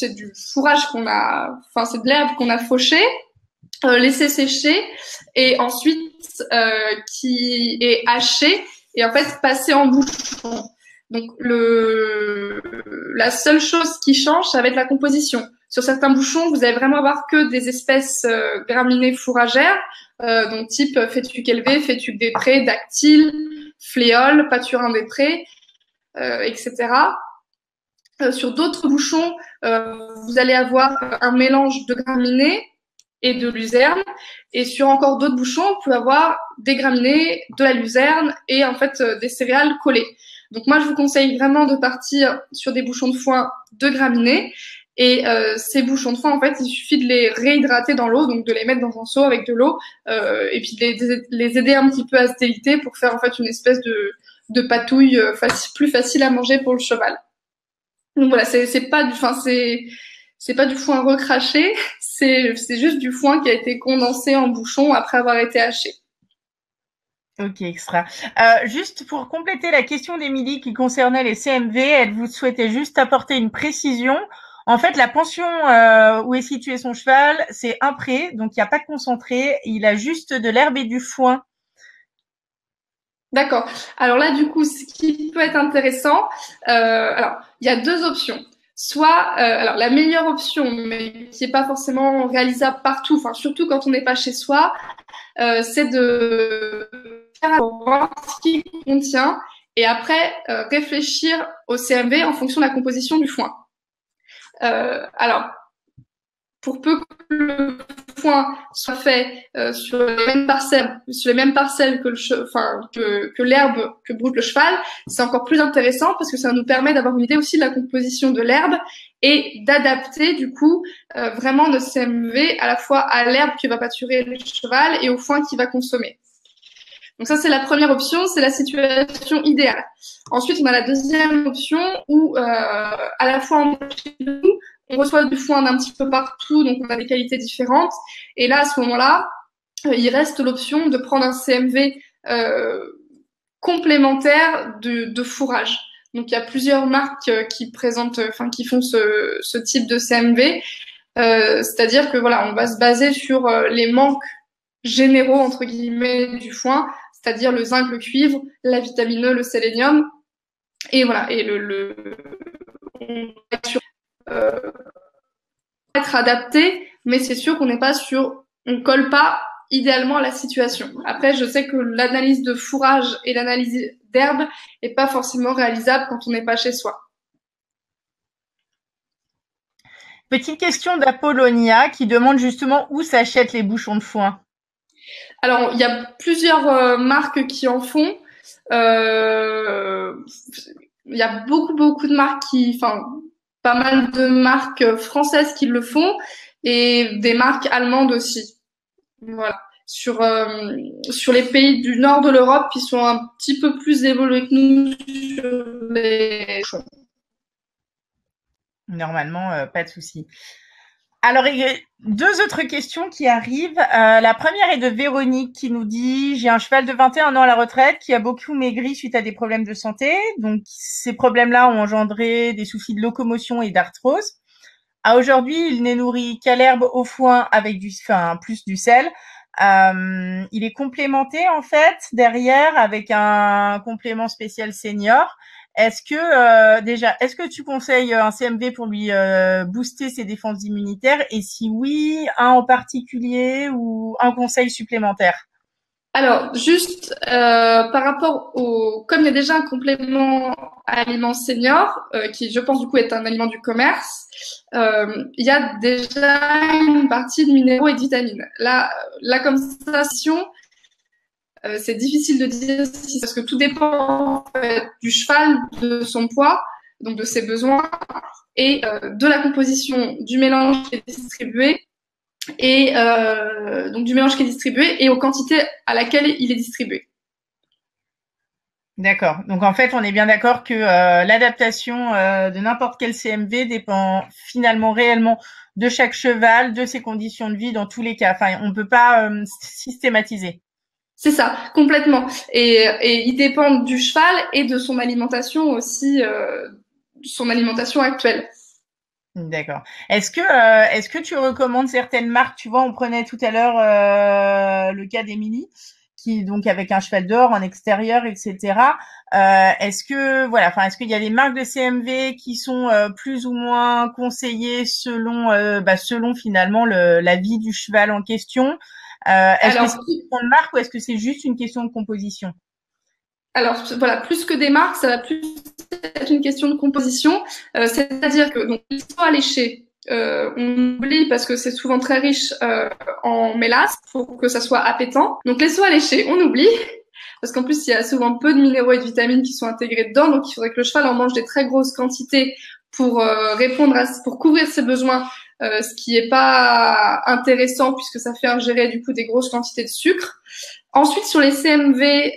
fourrage c'est de l'herbe qu'on a fauché, laissé sécher et ensuite qui est haché et en fait passé en bouchon. Donc la seule chose qui change, ça va être la composition. Sur certains bouchons, vous allez vraiment avoir que des espèces graminées fourragères, donc type fétuque élevé, fétuque des prés, dactyle, fléole, pâturin des prés, etc. Sur d'autres bouchons, vous allez avoir un mélange de graminées et de luzerne. Et sur encore d'autres bouchons, vous pouvez avoir des graminées, de la luzerne et en fait des céréales collées. Donc moi, je vous conseille vraiment de partir sur des bouchons de foin de graminées. Et ces bouchons de foin, en fait, il suffit de les réhydrater dans l'eau, donc de les mettre dans un seau avec de l'eau, et puis de les aider un petit peu à se déliter pour faire en fait une espèce de patouille plus facile à manger pour le cheval. Donc voilà, c'est c'est pas du foin recraché, c'est juste du foin qui a été condensé en bouchon après avoir été haché.
Ok, extra. Juste pour compléter la question d'Émilie qui concernait les CMV, elle vous souhaitait juste apporter une précision. En fait, la pension où est situé son cheval, c'est un pré, donc il n'y a pas de concentré, il a juste de l'herbe et du foin.
D'accord. Alors là, du coup, ce qui peut être intéressant, alors il y a deux options. Soit, alors la meilleure option, mais qui n'est pas forcément réalisable partout, enfin surtout quand on n'est pas chez soi, c'est de faire voir ce qu'il contient et après réfléchir au CMV en fonction de la composition du foin. Alors, pour peu que le foin soit fait sur les mêmes parcelles que l'herbe que broute le cheval, c'est encore plus intéressant parce que ça nous permet d'avoir une idée aussi de la composition de l'herbe et d'adapter du coup vraiment notre CMV à la fois à l'herbe qui va pâturer le cheval et au foin qu'il va consommer. Donc ça, c'est la première option, c'est la situation idéale. Ensuite, on a la deuxième option où à la fois on reçoit du foin d'un petit peu partout, donc on a des qualités différentes. Et là, à ce moment-là, il reste l'option de prendre un CMV complémentaire de fourrage. Donc il y a plusieurs marques qui font ce type de CMV. C'est-à-dire que voilà, on va se baser sur les manques généraux entre guillemets du foin, c'est-à-dire le zinc, le cuivre, la vitamine E, le sélénium, et voilà, et on va être adapté, mais c'est sûr qu'on n'est pas on colle pas idéalement à la situation. Après, je sais que l'analyse de fourrage et l'analyse d'herbe est pas forcément réalisable quand on n'est pas chez soi.
Petite question d'Apollonia qui demande justement où s'achètent les bouchons de foin.
Alors, il y a plusieurs marques qui en font. Il y a beaucoup de marques pas mal de marques françaises qui le font et des marques allemandes aussi. Voilà. Sur les pays du nord de l'Europe qui sont un petit peu plus évolués que nous sur les bouchons.
Normalement, pas de souci. Alors, il y a deux autres questions qui arrivent. La première est de Véronique qui nous dit « J'ai un cheval de 21 ans à la retraite qui a beaucoup maigri suite à des problèmes de santé. Donc, ces problèmes-là ont engendré des soucis de locomotion et d'arthrose. À aujourd'hui, il n'est nourri qu'à l'herbe au foin avec plus du sel. Il est complémenté, en fait, derrière avec un complément spécial senior. Est-ce que tu conseilles un CMV pour lui booster ses défenses immunitaires et si oui, un en particulier ou un conseil supplémentaire?
Alors, juste par rapport comme il y a déjà un complément aliment senior, qui je pense du coup est un aliment du commerce, il y a déjà une partie de minéraux et de vitamines. Là comme ça, c'est difficile de dire si, parce que tout dépend du cheval, de son poids, donc de ses besoins, et de la composition du mélange qui est distribué, et donc du mélange qui est distribué et aux quantités à laquelle il est distribué.
D'accord. Donc en fait, on est bien d'accord que l'adaptation de n'importe quel CMV dépend finalement réellement de chaque cheval, de ses conditions de vie dans tous les cas. Enfin, on peut pas systématiser.
C'est ça, complètement. Et il dépend du cheval et de son alimentation aussi, son alimentation actuelle.
D'accord. Est-ce que tu recommandes certaines marques? Tu vois, on prenait tout à l'heure le cas d'Émilie, qui donc avec un cheval d'or en extérieur, etc. Est-ce qu'il y a des marques de CMV qui sont plus ou moins conseillées selon finalement la vie du cheval en question? Est-ce que c'est une question de marque ou est-ce que c'est juste une question de composition?
Alors voilà, plus que des marques, ça va plus être une question de composition. C'est-à-dire que donc les soies léchés, on oublie parce que c'est souvent très riche en mélasse pour que ça soit appétant. Donc les soies léchées, on oublie parce qu'en plus il y a souvent peu de minéraux et de vitamines qui sont intégrés dedans, donc il faudrait que le cheval en mange des très grosses quantités pour pour couvrir ses besoins. Ce qui est pas intéressant puisque ça fait ingérer du coup des grosses quantités de sucre. Ensuite, sur les CMV,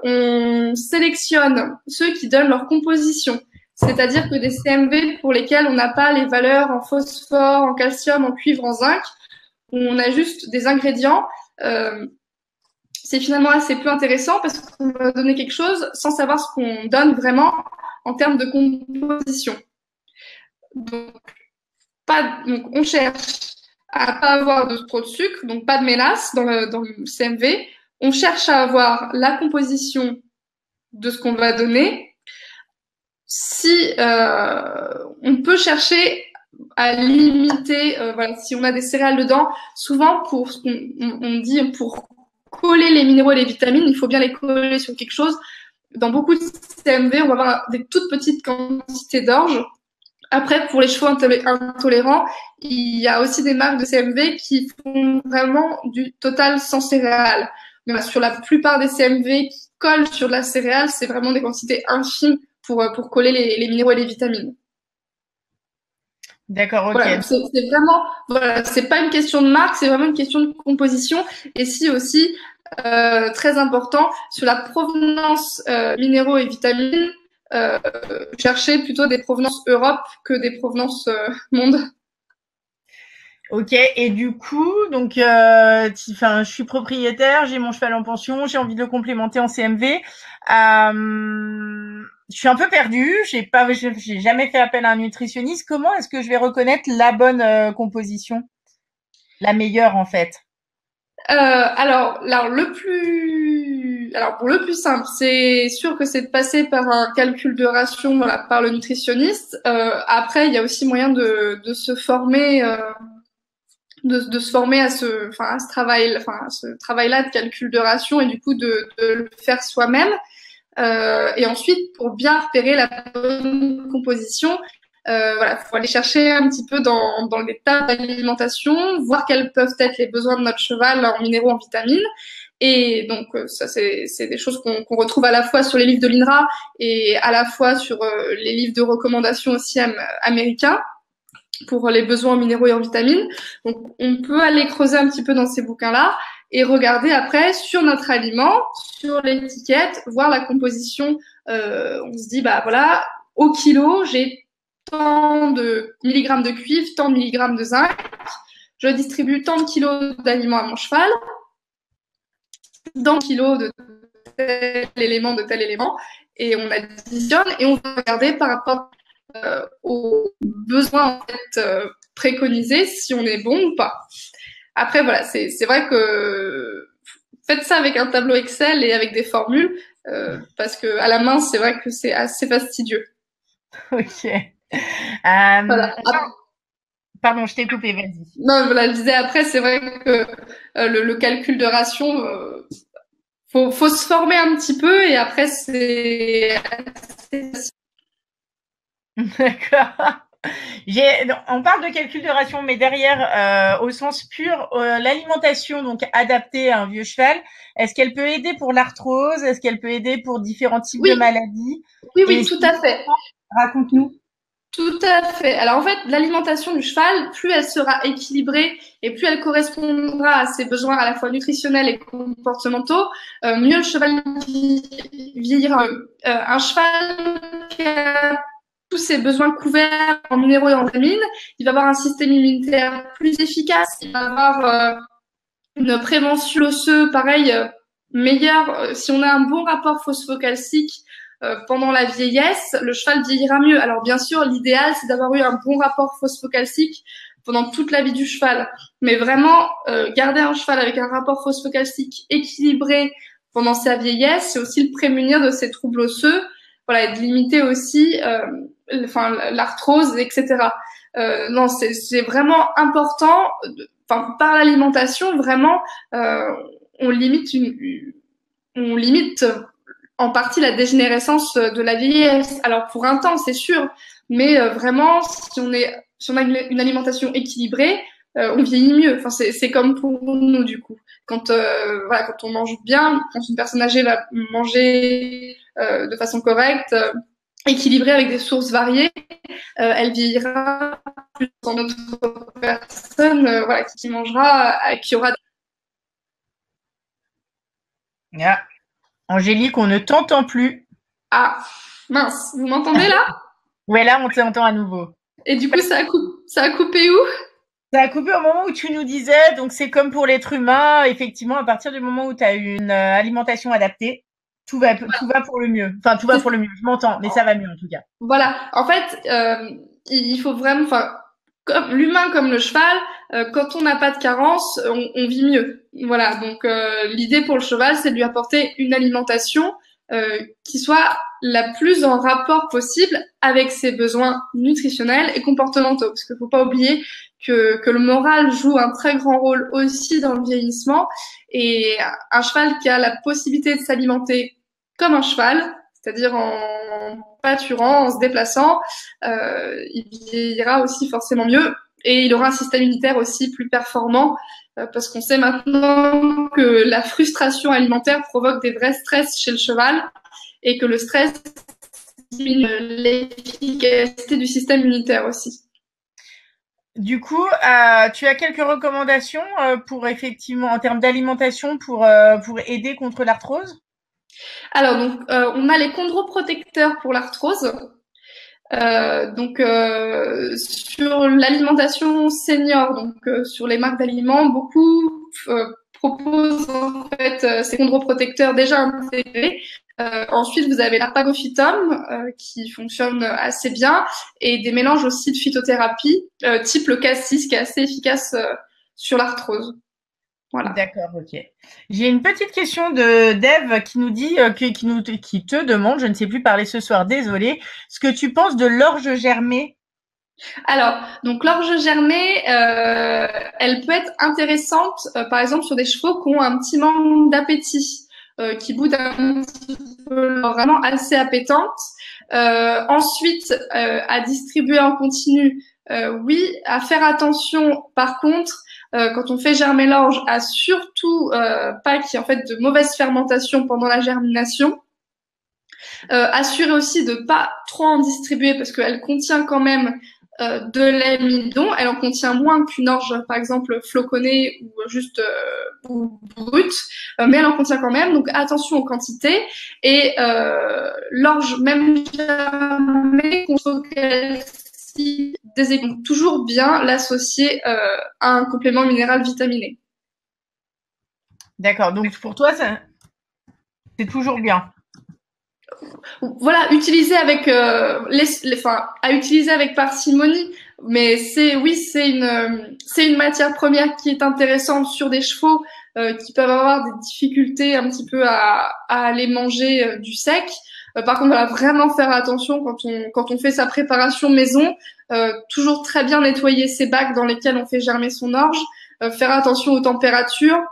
on sélectionne ceux qui donnent leur composition, c'est-à-dire que des CMV pour lesquels on n'a pas les valeurs en phosphore, en calcium, en cuivre, en zinc, où on a juste des ingrédients, c'est finalement assez peu intéressant parce qu'on va donner quelque chose sans savoir ce qu'on donne vraiment en termes de composition. Donc, on cherche à pas avoir trop de sucre, donc pas de mélasse dans le CMV. On cherche à avoir la composition de ce qu'on va donner. Si on peut chercher à limiter, voilà, si on a des céréales dedans, souvent pour ce on dit pour coller les minéraux et les vitamines, il faut bien les coller sur quelque chose. Dans beaucoup de CMV, on va avoir des toutes petites quantités d'orge. Après, pour les chevaux intolérants, il y a aussi des marques de CMV qui font vraiment du total sans céréales. Mais voilà, sur la plupart des CMV qui collent sur de la céréale, c'est vraiment des quantités infimes pour coller les minéraux et les vitamines.
D'accord, ok.
Voilà, c'est vraiment, voilà, c'est pas une question de marque, c'est vraiment une question de composition. Et si aussi, très important, sur la provenance minéraux et vitamines, chercher plutôt des provenances Europe que des provenances monde.
Ok, et du coup, donc, je suis propriétaire, j'ai mon cheval en pension, j'ai envie de le complémenter en CMV. Je suis un peu perdue, j'ai jamais fait appel à un nutritionniste. Comment est-ce que je vais reconnaître la bonne composition, la meilleure en fait?
Alors pour le plus simple, c'est sûr que c'est de passer par un calcul de ration, voilà, par le nutritionniste. Après, il y a aussi moyen de se former. De se former à ce travail-là de calcul de ration et du coup de le faire soi-même. Et ensuite, pour bien repérer la bonne composition, voilà, faut aller chercher un petit peu dans les tables d'alimentation, voir quels peuvent être les besoins de notre cheval en minéraux, en vitamines. Et donc ça, c'est des choses qu'on retrouve à la fois sur les livres de l'INRA et à la fois sur les livres de recommandations aussi américains pour les besoins en minéraux et en vitamines. Donc, on peut aller creuser un petit peu dans ces bouquins-là et regarder après sur notre aliment, sur l'étiquette, voir la composition. On se dit, bah voilà, au kilo, j'ai tant de milligrammes de cuivre, tant de milligrammes de zinc. Je distribue tant de kilos d'aliments à mon cheval, tant de kilos de tel élément, et on additionne et on va regarder par rapport aux besoins en fait, préconisés, si on est bon ou pas. Après, voilà, c'est vrai que faites ça avec un tableau Excel et avec des formules, parce que à la main, c'est vrai que c'est assez fastidieux.
Ok.
Voilà.
Pardon, je t'ai coupé, vas-y.
Non, voilà, je disais après, c'est vrai que le calcul de ration, faut se former un petit peu et après, c'est assez...
D'accord. On parle de calcul de ration, mais derrière, au sens pur, l'alimentation donc adaptée à un vieux cheval, est-ce qu'elle peut aider pour l'arthrose? Est-ce qu'elle peut aider pour différents types de maladies?
Oui, tout à fait.
Raconte-nous.
Tout à fait. Alors en fait, l'alimentation du cheval, plus elle sera équilibrée et plus elle correspondra à ses besoins à la fois nutritionnels et comportementaux, mieux le cheval vieillira. Un cheval qui a tous ses besoins couverts en minéraux et en vitamines, il va avoir un système immunitaire plus efficace, il va avoir une prévention osseuse, pareil, meilleure. Si on a un bon rapport phosphocalcique pendant la vieillesse, le cheval vieillira mieux. Alors bien sûr, l'idéal, c'est d'avoir eu un bon rapport phosphocalcique pendant toute la vie du cheval. Mais vraiment, garder un cheval avec un rapport phosphocalcique équilibré pendant sa vieillesse, c'est aussi le prémunir de ces troubles osseux, voilà, et de limiter aussi l'arthrose, etc. Non, c'est vraiment important. Par l'alimentation, vraiment, on limite en partie la dégénérescence de la vieillesse. Alors pour un temps, c'est sûr, mais vraiment, si on a une alimentation équilibrée, on vieillit mieux. Enfin, c'est comme pour nous du coup. Quand on mange bien, quand une personne âgée va manger de façon correcte, équilibrée avec des sources variées, elle vieillira plus dans notre personne, qui mangera, qui aura.
Ah. Angélique, on ne t'entend plus.
Ah, mince, vous m'entendez là?
Ouais, là, on t'entend à nouveau.
Et du coup, ça a coupé où?
Ça a coupé au moment où tu nous disais, donc c'est comme pour l'être humain, effectivement, à partir du moment où tu as une alimentation adaptée, tout va pour le mieux. Enfin, tout va pour le mieux. Je m'entends, mais ça va mieux en tout cas.
Voilà. En fait, il faut vraiment, enfin, comme l'humain comme le cheval, quand on n'a pas de carence, on vit mieux. Voilà. Donc, l'idée pour le cheval, c'est de lui apporter une alimentation qui soit la plus en rapport possible avec ses besoins nutritionnels et comportementaux. Parce qu'il faut pas oublier que le moral joue un très grand rôle aussi dans le vieillissement. Et un cheval qui a la possibilité de s'alimenter comme un cheval, c'est-à-dire en pâturant, en se déplaçant, il vieillira aussi forcément mieux et il aura un système immunitaire aussi plus performant parce qu'on sait maintenant que la frustration alimentaire provoque des vrais stress chez le cheval et que le stress diminue l'efficacité du système immunitaire aussi.
Du coup, tu as quelques recommandations pour effectivement, en termes d'alimentation, pour aider contre l'arthrose?
Alors, donc, on a les chondroprotecteurs pour l'arthrose. Sur l'alimentation senior, sur les marques d'aliments, beaucoup proposent en fait ces chondroprotecteurs déjà intégrés. Ensuite, vous avez l'arpagophytum qui fonctionne assez bien et des mélanges aussi de phytothérapie type le cassis qui est assez efficace sur l'arthrose. Voilà.
D'accord, ok. J'ai une petite question de Dave qui nous dit, qui te demande, je ne sais plus parler ce soir, désolée, ce que tu penses de l'orge germée.
Alors, donc l'orge germée, elle peut être intéressante, par exemple sur des chevaux qui ont un petit manque d'appétit, qui boudent un petit peu, vraiment assez appétante. Ensuite, à distribuer en continu, oui, à faire attention. Par contre, quand on fait germer l'orge, à surtout pas qu'il y ait en fait de mauvaise fermentation pendant la germination. Assurer aussi de pas trop en distribuer parce qu'elle contient quand même de l'amidon. Elle en contient moins qu'une orge, par exemple, floconnée ou juste ou brute, mais elle en contient quand même. Donc attention aux quantités. Et l'orge, même jamais contre donc toujours bien l'associer à un complément minéral vitaminé.
D'accord, donc pour toi, c'est toujours bien.
Voilà, utiliser avec à utiliser avec parcimonie, mais c'est une matière première qui est intéressante sur des chevaux qui peuvent avoir des difficultés un petit peu à aller manger du sec. Par contre, voilà, vraiment faire attention quand on fait sa préparation maison, toujours très bien nettoyer ses bacs dans lesquels on fait germer son orge, faire attention aux températures.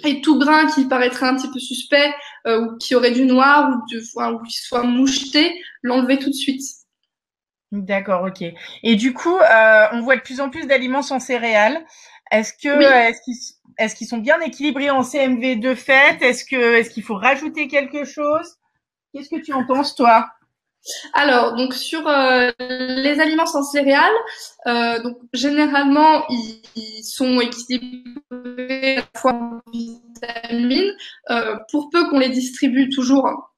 Et tout grain qui paraîtrait un petit peu suspect ou qui aurait du noir ou qui soit moucheté, l'enlever tout de suite.
D'accord, ok. Et du coup, on voit de plus en plus d'aliments sans céréales. Est-ce qu'ils sont bien équilibrés en CMV de fait? Est-ce qu'il faut rajouter quelque chose? Qu'est-ce que tu en penses, toi?
Alors, donc sur les aliments sans céréales, donc généralement ils sont équilibrés à la fois en vitamines, pour peu qu'on les distribue toujours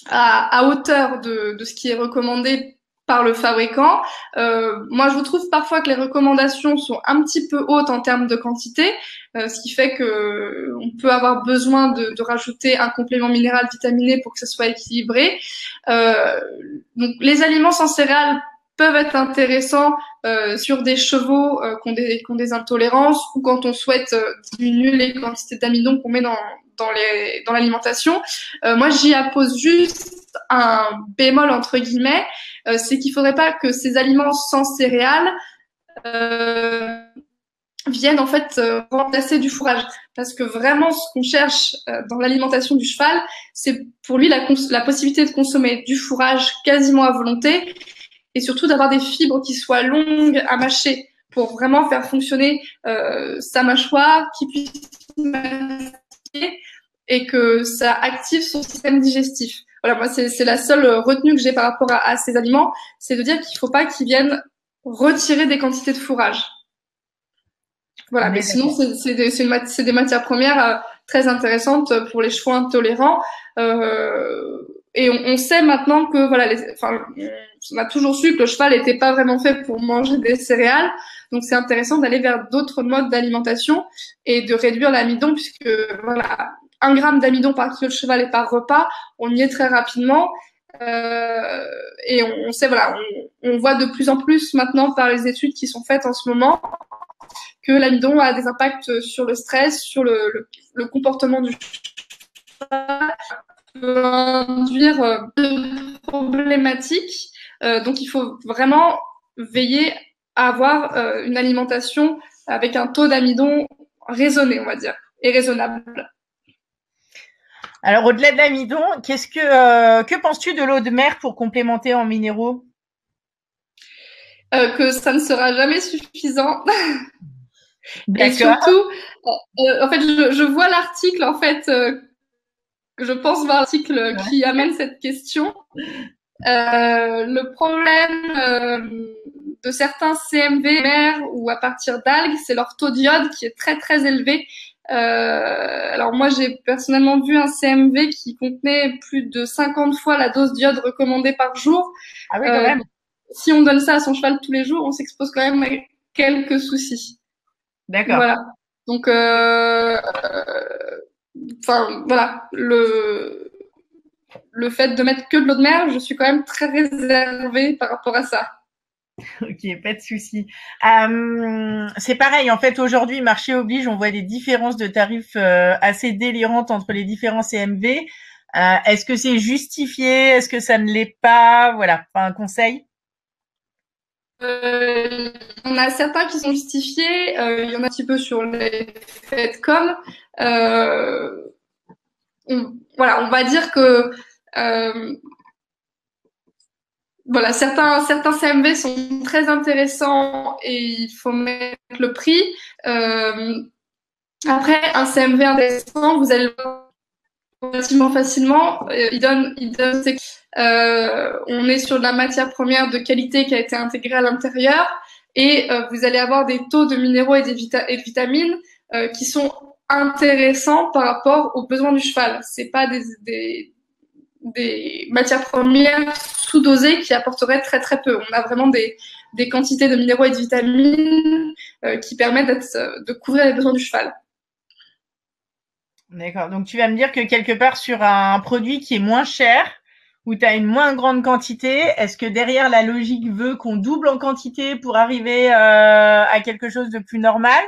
à hauteur de ce qui est recommandé par le fabricant. Moi, je vous trouve parfois que les recommandations sont un petit peu hautes en termes de quantité, ce qui fait que on peut avoir besoin de rajouter un complément minéral vitaminé pour que ça soit équilibré. Donc, les aliments sans céréales peuvent être intéressants sur des chevaux qui ont des intolérances ou quand on souhaite diminuer les quantités d'amidon qu'on met dans l'alimentation. Moi, j'y appose juste un bémol entre guillemets, c'est qu'il faudrait pas que ces aliments sans céréales viennent en fait remplacer du fourrage, parce que vraiment ce qu'on cherche dans l'alimentation du cheval, c'est pour lui la possibilité de consommer du fourrage quasiment à volonté et surtout d'avoir des fibres qui soient longues à mâcher pour vraiment faire fonctionner sa mâchoire, qui puisse mastiquer et que ça active son système digestif. Voilà, moi c'est la seule retenue que j'ai par rapport à ces aliments, c'est de dire qu'il faut pas qu'ils viennent retirer des quantités de fourrage. Voilà, mais sinon c'est des matières premières très intéressantes pour les chevaux intolérants. et on sait maintenant que voilà, on a toujours su que le cheval n'était pas vraiment fait pour manger des céréales. Donc c'est intéressant d'aller vers d'autres modes d'alimentation et de réduire l'amidon, puisque voilà, 1 gramme d'amidon par kilo de cheval et par repas, on y est très rapidement. Et on sait, voilà, on voit de plus en plus maintenant par les études qui sont faites en ce moment que l'amidon a des impacts sur le stress, sur le comportement du cheval, peut induire de problématiques. Donc il faut vraiment veiller à avoir une alimentation avec un taux d'amidon raisonné, on va dire, et raisonnable.
Alors, au-delà de l'amidon, que penses-tu de l'eau de mer pour complémenter en minéraux?
Que ça ne sera jamais suffisant.
D'accord.
Et surtout, en fait, je vois l'article, en fait, je pense voir l'article qui amène cette question. Le problème de certains CMV mer ou à partir d'algues, c'est leur taux d'iode qui est très très élevé. Alors moi, j'ai personnellement vu un CMV qui contenait plus de 50 fois la dose d'iode recommandée par jour.
Ah oui, quand même.
Si on donne ça à son cheval tous les jours, on s'expose quand même à quelques soucis.
D'accord.
Voilà. Donc, enfin, voilà, le fait de mettre que de l'eau de mer, je suis quand même très réservée par rapport à ça.
Ok, pas de souci. C'est pareil, en fait, aujourd'hui, marché oblige, on voit des différences de tarifs assez délirantes entre les différents CMV. Est-ce que c'est justifié? Est-ce que ça ne l'est pas? Voilà, enfin, un conseil?
On a certains qui sont justifiés, il y en a un petit peu sur les faits de com. Voilà, on va dire que voilà, certains CMV sont très intéressants et il faut mettre le prix. Après, un CMV intéressant, vous allez le voir relativement facilement. Il donne on est sur de la matière première de qualité qui a été intégrée à l'intérieur et vous allez avoir des taux de minéraux et de vitamines qui sont intéressants par rapport aux besoins du cheval. C'est pas des matières premières sous-dosées qui apporteraient très très peu. On a vraiment des quantités de minéraux et de vitamines qui permettent de couvrir les besoins du cheval.
D'accord. Donc, tu vas me dire que quelque part sur un produit qui est moins cher, où tu as une moins grande quantité, est-ce que derrière la logique veut qu'on double en quantité pour arriver à quelque chose de plus normal,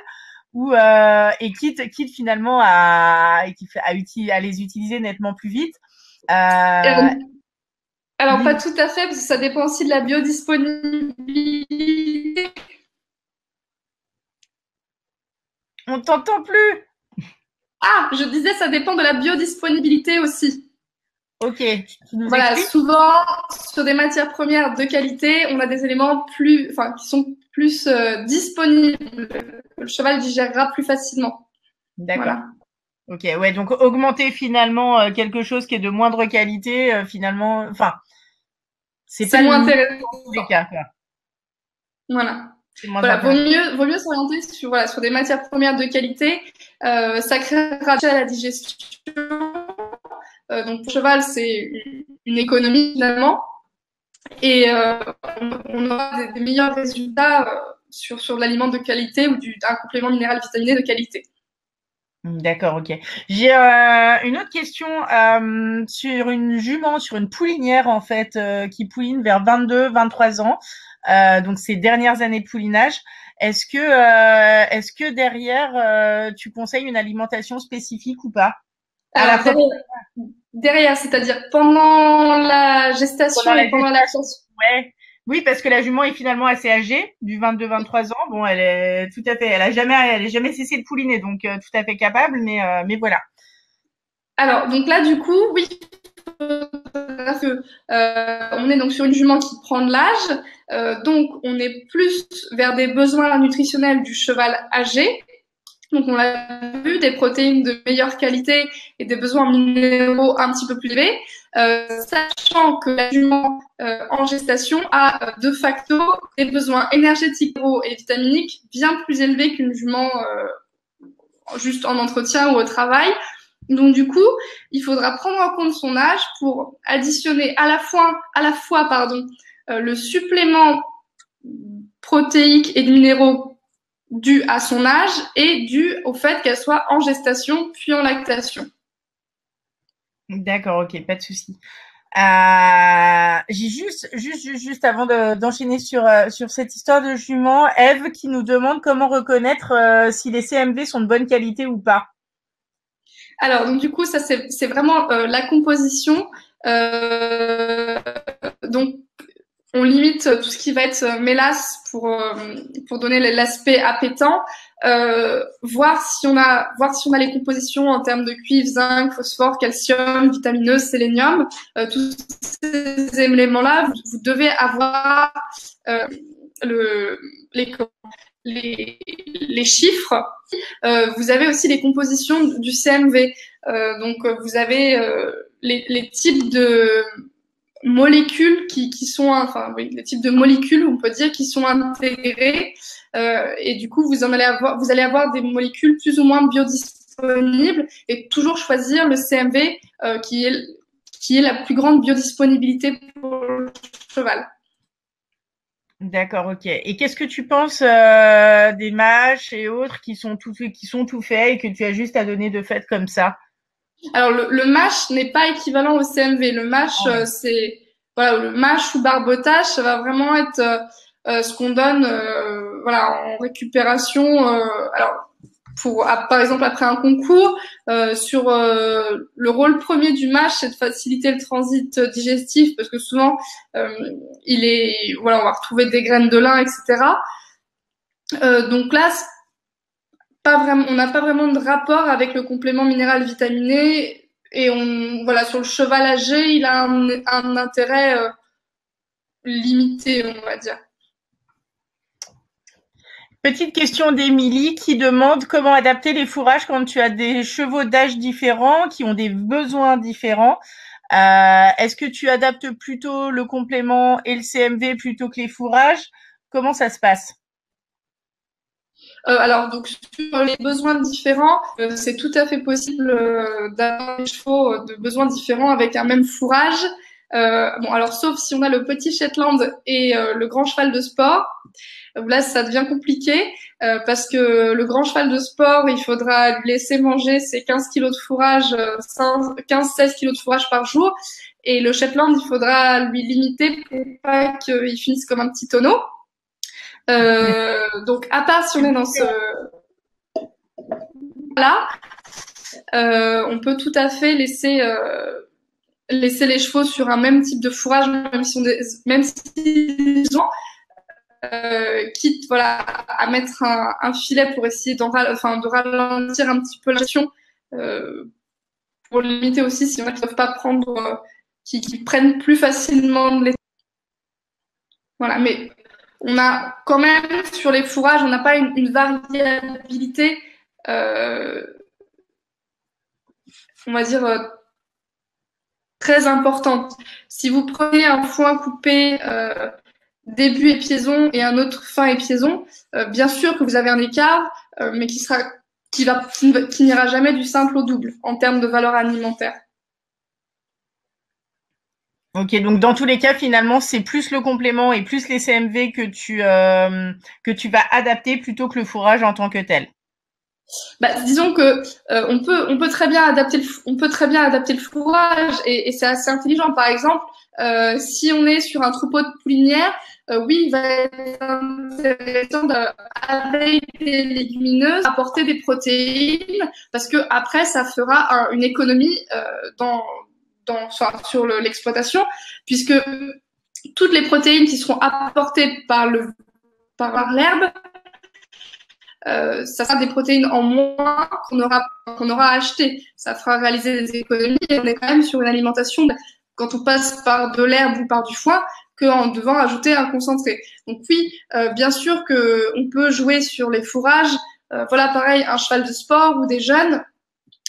ou et quitte finalement à les utiliser nettement plus vite?
Alors pas tout à fait, parce que ça dépend aussi de la biodisponibilité.
On t'entend plus.
Ah, je disais, ça dépend de la biodisponibilité aussi.
Ok.
Voilà, souvent sur des matières premières de qualité, on a des éléments qui sont plus disponibles. Le cheval digérera plus facilement.
D'accord.
Voilà.
Ok, ouais, donc augmenter finalement quelque chose qui est de moindre qualité, finalement, enfin, c'est pas
moins intéressant
dans tous les cas. Quoi.
Voilà. Voilà, vaut mieux s'orienter sur des matières premières de qualité. Ça créera déjà la digestion. Donc pour le cheval, c'est une économie finalement, et on aura des meilleurs résultats sur l'aliment de qualité ou d'un complément minéral vitaminé de qualité.
D'accord, ok. J'ai une autre question sur une jument, sur une poulinière en fait, qui pouline vers 22-23 ans. Donc ces dernières années de poulinage. Est-ce que derrière tu conseilles une alimentation spécifique ou pas?
Alors, derrière, c'est-à-dire pendant la gestation et pendant la lactation.
Ouais. Oui, parce que la jument est finalement assez âgée, du 22-23 ans. Bon, elle est tout à fait, elle est jamais cessé de pouliner, donc tout à fait capable, mais voilà.
Alors, donc là, du coup, oui, on est donc sur une jument qui prend de l'âge, donc on est plus vers des besoins nutritionnels du cheval âgé. Donc on l'a vu, des protéines de meilleure qualité et des besoins minéraux un petit peu plus élevés, sachant que la jument en gestation a de facto des besoins énergétiques et vitaminiques bien plus élevés qu'une jument juste en entretien ou au travail. Donc du coup, il faudra prendre en compte son âge pour additionner à la fois le supplément protéique et de minéraux dû à son âge et dû au fait qu'elle soit en gestation puis en lactation.
D'accord, ok, pas de souci. J'ai juste avant d'enchaîner sur cette histoire de jument, Eve qui nous demande comment reconnaître si les CMV sont de bonne qualité ou pas.
Alors, donc du coup, ça c'est vraiment la composition. Donc, on limite tout ce qui va être mélasse pour donner l'aspect appétant. Voir si on a les compositions en termes de cuivre, zinc, phosphore, calcium, vitamineuse, sélénium. Tous ces éléments-là, vous devez avoir les chiffres. Vous avez aussi les compositions du CMV. Donc, vous avez les types de molécules qui sont, les types de molécules, on peut dire, qui sont intégrées. Et du coup, vous allez avoir des molécules plus ou moins biodisponibles et toujours choisir le CMV qui est la plus grande biodisponibilité pour le cheval.
D'accord, ok. Et qu'est-ce que tu penses des mâches et autres qui sont tout faits et que tu as juste à donner de fait comme ça?
Alors le mash n'est pas équivalent au CMV. Le mash, c'est le mash ou barbotage, ça va vraiment être ce qu'on donne en récupération. Alors par exemple après un concours, sur le rôle premier du mash, c'est de faciliter le transit digestif parce que souvent on va retrouver des graines de lin, etc. Donc là, on n'a pas vraiment de rapport avec le complément minéral vitaminé et sur le cheval âgé, il a un intérêt limité, on va dire.
Petite question d'Émilie qui demande comment adapter les fourrages quand tu as des chevaux d'âge différents qui ont des besoins différents. Est-ce que tu adaptes plutôt le complément et le CMV plutôt que les fourrages? Comment ça se passe?
Alors, donc, sur les besoins différents, c'est tout à fait possible d'avoir des chevaux de besoins différents avec un même fourrage. Alors, sauf si on a le petit Shetland et le grand cheval de sport. Là, ça devient compliqué parce que le grand cheval de sport, il faudra lui laisser manger ses 15 kilos de fourrage, 15-16 kilos de fourrage par jour. Et le Shetland, il faudra lui limiter pour pas qu'il finisse comme un petit tonneau. Donc, à part si on est dans ce là, on peut tout à fait laisser les chevaux sur un même type de fourrage, même s'ils ont quitte à mettre un filet pour essayer de ralentir un petit peu l'action, pour limiter aussi si on ne peuvent pas prendre, qui prennent plus facilement de l'état. Voilà, mais on a quand même sur les fourrages, on n'a pas une variabilité, on va dire très importante. Si vous prenez un foin coupé début épiaison et un autre fin épiaison, bien sûr que vous avez un écart, mais qui n'ira jamais du simple au double en termes de valeur alimentaire.
Ok, donc dans tous les cas, finalement, c'est plus le complément et plus les CMV que tu vas adapter plutôt que le fourrage en tant que tel.
Disons que on peut très bien adapter le fourrage et c'est assez intelligent. Par exemple, si on est sur un troupeau de poulinières, oui, il va être intéressant avec des légumineuses apporter des protéines parce que après ça fera une économie sur l'exploitation, puisque toutes les protéines qui seront apportées par l'herbe, ça sera des protéines en moins qu'on aura acheté. Ça fera réaliser des économies et on est quand même sur une alimentation quand on passe par de l'herbe ou par du foin qu'en devant ajouter un concentré. Donc oui, bien sûr que on peut jouer sur les fourrages. Pareil, un cheval de sport ou des jeunes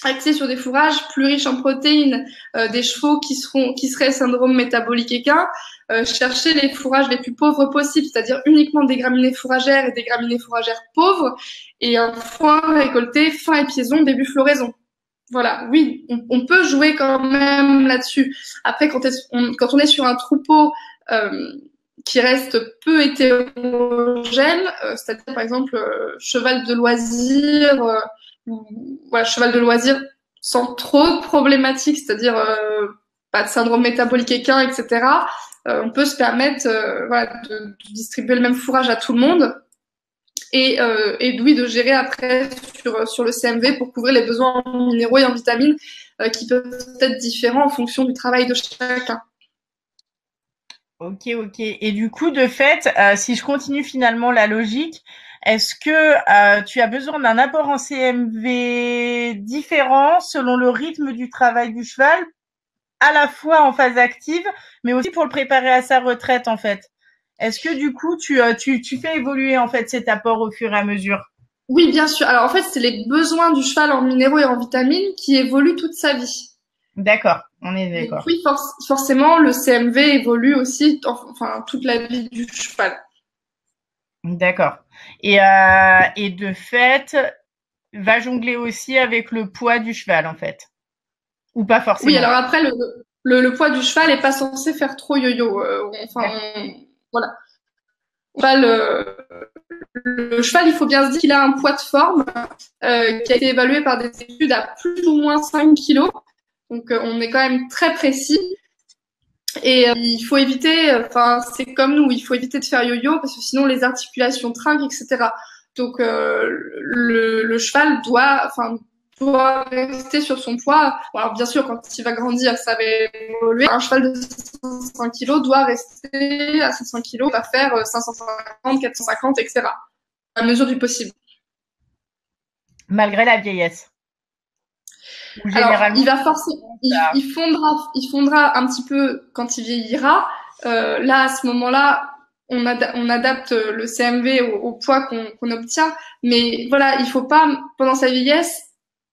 axés sur des fourrages plus riches en protéines, des chevaux qui seraient syndrome métabolique équin, chercher les fourrages les plus pauvres possibles, c'est-à-dire uniquement des graminées fourragères et des graminées fourragères pauvres, et un foin récolté fin épiaison, début floraison. voilà, oui, on peut jouer quand même là-dessus. Après, quand on est sur un troupeau qui reste peu hétérogène, c'est-à-dire par exemple cheval de loisir, ou voilà, cheval de loisir sans trop de problématiques, c'est-à-dire pas de syndrome métabolique équin, etc. On peut se permettre voilà, de distribuer le même fourrage à tout le monde et oui, de gérer après sur le CMV pour couvrir les besoins en minéraux et en vitamines qui peuvent être différents en fonction du travail de chacun.
Ok, ok. Et du coup, de fait, si je continue finalement la logique, est-ce que tu as besoin d'un apport en CMV différent selon le rythme du travail du cheval, à la fois en phase active, mais aussi pour le préparer à sa retraite, en fait? Est-ce que du coup, tu fais évoluer en fait cet apport au fur et à mesure?
Oui, bien sûr. Alors en fait, c'est les besoins du cheval en minéraux et en vitamines qui évoluent toute sa vie.
D'accord, on est
Donc
d'accord.
oui, forcément, le CMV évolue aussi, enfin toute la vie du cheval.
D'accord. Et de fait, va jongler aussi avec le poids du cheval, en fait. Ou pas
Oui,
forcément.
alors après, le poids du cheval est pas censé faire trop yo-yo. Voilà. Le cheval, il faut bien se dire qu'il a un poids de forme qui a été évalué par des études à plus ou moins 5 kilos. Donc, on est quand même très précis. Et il faut éviter, enfin, c'est comme nous, il faut éviter de faire yo-yo parce que sinon les articulations trinquent, etc. Donc, le cheval doit rester sur son poids. Bon, alors bien sûr, quand il va grandir, ça va évoluer. Un cheval de 500 kilos doit rester à 500 kilos, va faire 550, 450, etc. À mesure du possible.
Malgré la vieillesse. Ou
Alors,
généralement,
il va forcément, il fondra un petit peu quand il vieillira. Là, à ce moment-là, on adapte le CMV au poids qu'on obtient. Mais voilà, il faut pas, pendant sa vieillesse,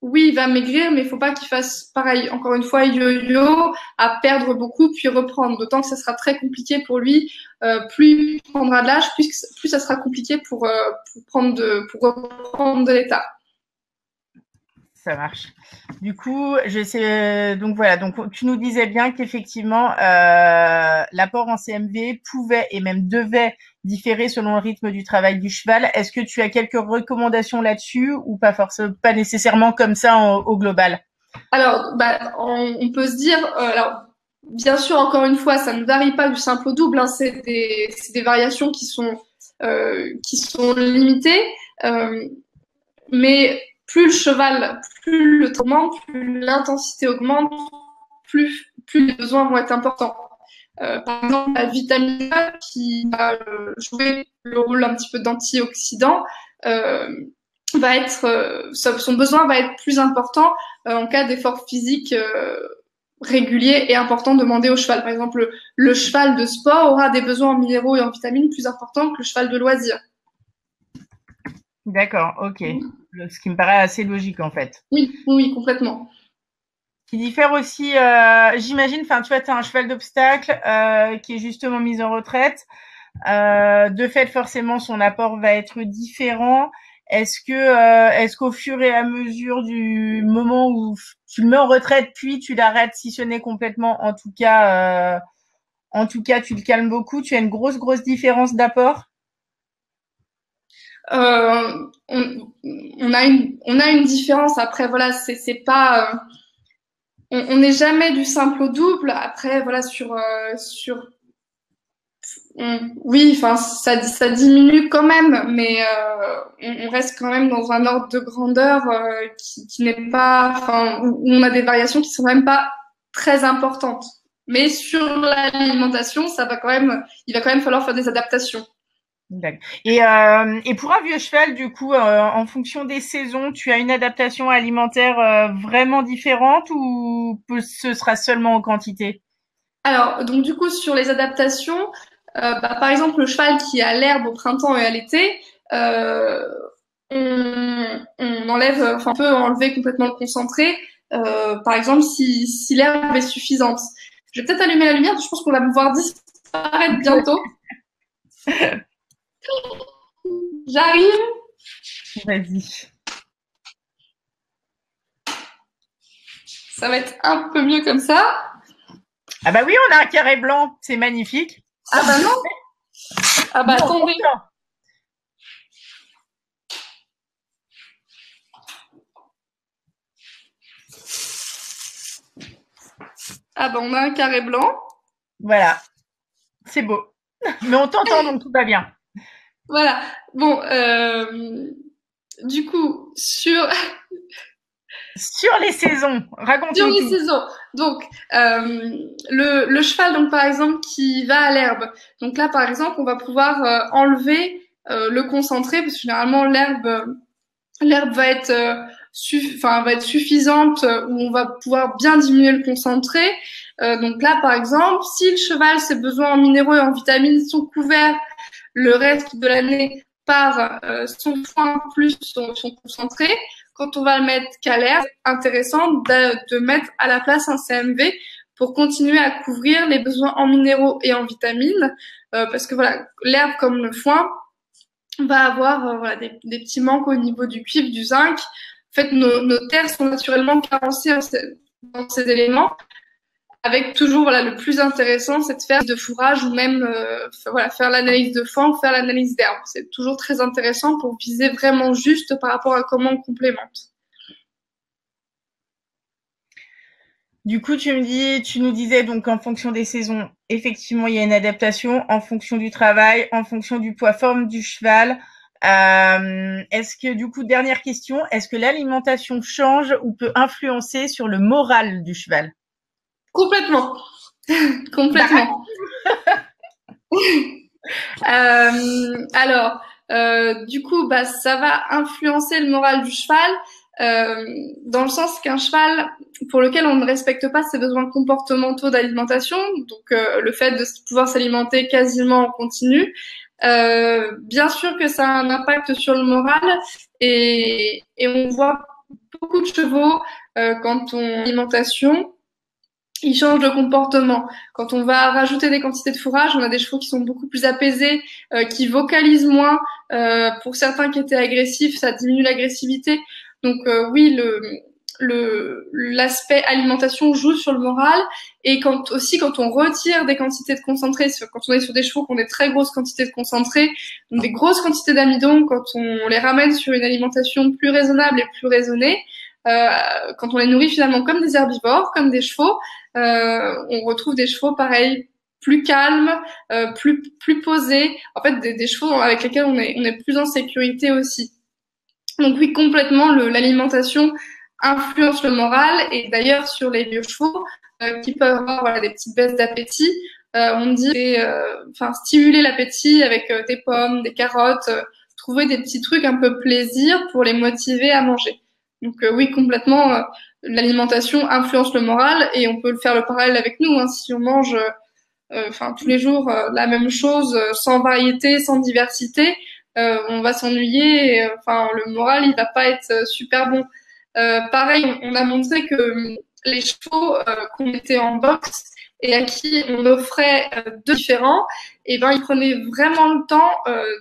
oui, il va maigrir, mais il faut pas qu'il fasse pareil, encore une fois, yo-yo, à perdre beaucoup, puis reprendre. D'autant que ça sera très compliqué pour lui. Plus il prendra de l'âge, plus ça sera compliqué pour reprendre de l'état.
ça marche. Du coup, je sais. Donc voilà. Donc tu nous disais bien qu'effectivement, l'apport en CMV pouvait et même devait différer selon le rythme du travail du cheval. Est-ce que tu as quelques recommandations là-dessus ou pas forcément, pas nécessairement comme ça au global?
Alors, on peut se dire, alors bien sûr, encore une fois, ça ne varie pas du simple au double. Hein, c'est des variations qui sont limitées, mais plus le temps augmente, plus l'intensité augmente, plus les besoins vont être importants. Par exemple, la vitamine A qui va jouer le rôle un petit peu d'antioxydant va être son besoin va être plus important en cas d'effort physique régulier et important demandé au cheval. Par exemple, le cheval de sport aura des besoins en minéraux et en vitamines plus importants que le cheval de loisir.
D'accord, ok. Ce qui me paraît assez logique en fait.
Oui, oui, complètement.
Qui diffère aussi, j'imagine, enfin tu vois, tu as un cheval d'obstacle qui est justement mis en retraite. De fait, forcément, son apport va être différent. Est-ce qu'au fur et à mesure du moment où tu le mets en retraite, puis tu l'arrêtes, si ce n'est complètement, en tout cas, tu le calmes beaucoup, tu as une grosse différence d'apport?
On a une différence. Après, voilà, c'est pas, on n'est jamais du simple au double. Après, voilà, oui, enfin, ça diminue quand même, mais on reste quand même dans un ordre de grandeur qui n'est pas, enfin, où on a des variations qui sont même pas très importantes. Mais sur l'alimentation, il va quand même falloir faire des adaptations.
Et pour un vieux cheval, du coup, en fonction des saisons, tu as une adaptation alimentaire vraiment différente ou ce sera seulement en quantité?
Alors, donc du coup, sur les adaptations, par exemple, le cheval qui a l'herbe au printemps et à l'été, on enlève, enfin, on peut enlever complètement le concentré. Par exemple, si l'herbe est suffisante. Je vais peut-être allumer la lumière, je pense qu'on va me voir disparaître bientôt. J'arrive.
Vas-y.
ça va être un peu mieux comme ça.
Ah bah oui, on a un carré blanc, c'est magnifique.
Ah bah non. Ah bah attendez. Ah bah on a un carré blanc.
Voilà, c'est beau. Mais on t'entend, donc tout va bien.
Voilà. Bon, du coup, sur
les saisons, raconte-nous
les
tout.
saisons. Donc, le cheval, donc par exemple, qui va à l'herbe. Donc là, par exemple, on va pouvoir enlever le concentré, parce que généralement l'herbe va être va être suffisante, où on va pouvoir bien diminuer le concentré. Donc là, par exemple, si le cheval, ses besoins en minéraux et en vitamines sont couverts le reste de l'année par son foin plus son concentré, quand on va le mettre qu'à l'herbe, c'est intéressant de mettre à la place un CMV pour continuer à couvrir les besoins en minéraux et en vitamines, parce que voilà, l'herbe comme le foin va avoir voilà, des petits manques au niveau du cuivre, du zinc. En fait, nos terres sont naturellement carencées dans ces éléments, avec toujours voilà, le plus intéressant, c'est de faire de fourrage ou même voilà, faire l'analyse de foin ou faire l'analyse d'herbe. C'est toujours très intéressant pour viser vraiment juste par rapport à comment on complémente.
Du coup, tu nous disais donc en fonction des saisons, effectivement, il y a une adaptation en fonction du travail, en fonction du poids forme du cheval. Est-ce que du coup, dernière question, est-ce que l'alimentation change ou peut influencer sur le moral du cheval?
Complètement. Complètement. Alors, du coup, bah, ça va influencer le moral du cheval, dans le sens qu'un cheval pour lequel on ne respecte pas ses besoins comportementaux d'alimentation, donc le fait de pouvoir s'alimenter quasiment en continu, bien sûr que ça a un impact sur le moral, et on voit beaucoup de chevaux quand on alimentation, ils changent de comportement. Quand on va rajouter des quantités de fourrage, on a des chevaux qui sont beaucoup plus apaisés, qui vocalisent moins. Pour certains qui étaient agressifs, ça diminue l'agressivité. Donc oui, l'aspect alimentation joue sur le moral. Et quand on retire des quantités de concentré, quand on est sur des chevaux qui ont des très grosses quantités de concentré, donc des grosses quantités d'amidon, quand on les ramène sur une alimentation plus raisonnable et plus raisonnée, quand on les nourrit finalement comme des herbivores, comme des chevaux, on retrouve des chevaux pareils, plus calmes, plus posés. En fait, des chevaux avec lesquels on est plus en sécurité aussi. Donc oui, complètement, l'alimentation influence le moral. Et d'ailleurs, sur les vieux chevaux qui peuvent avoir voilà, des petites baisses d'appétit, on dit stimuler l'appétit avec des pommes, des carottes, trouver des petits trucs un peu plaisir pour les motiver à manger. Donc oui, complètement, l'alimentation influence le moral, et on peut faire le parallèle avec nous. Hein, si on mange tous les jours la même chose, sans variété, sans diversité, on va s'ennuyer. Le moral, il va pas être super bon. Pareil, on a montré que les chevaux qu'on mettait en boxe et à qui on offrait deux différents, et ben ils prenaient vraiment le temps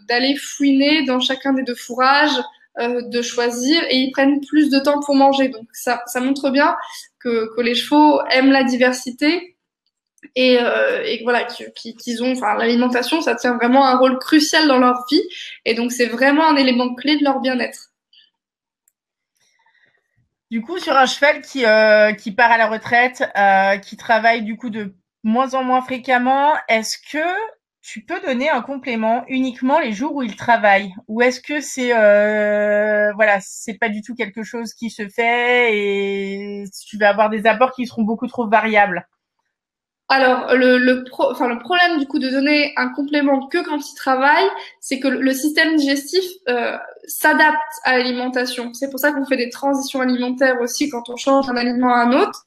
d'aller fouiner dans chacun des deux fourrages, de choisir, et ils prennent plus de temps pour manger. Donc ça montre bien que les chevaux aiment la diversité, et voilà, qu'ils ont, l'alimentation, ça tient vraiment un rôle crucial dans leur vie, et donc c'est vraiment un élément clé de leur bien-être.
Du coup, sur un cheval qui part à la retraite, qui travaille du coup de moins en moins fréquemment, est-ce que tu peux donner un complément uniquement les jours où il travaille, ou est-ce que c'est c'est pas du tout quelque chose qui se fait et tu vas avoir des apports qui seront beaucoup trop variables?
Alors, le problème du coup de donner un complément que quand il travaille, c'est que le système digestif s'adapte à l'alimentation. C'est pour ça qu'on fait des transitions alimentaires aussi quand on change d'un aliment à un autre.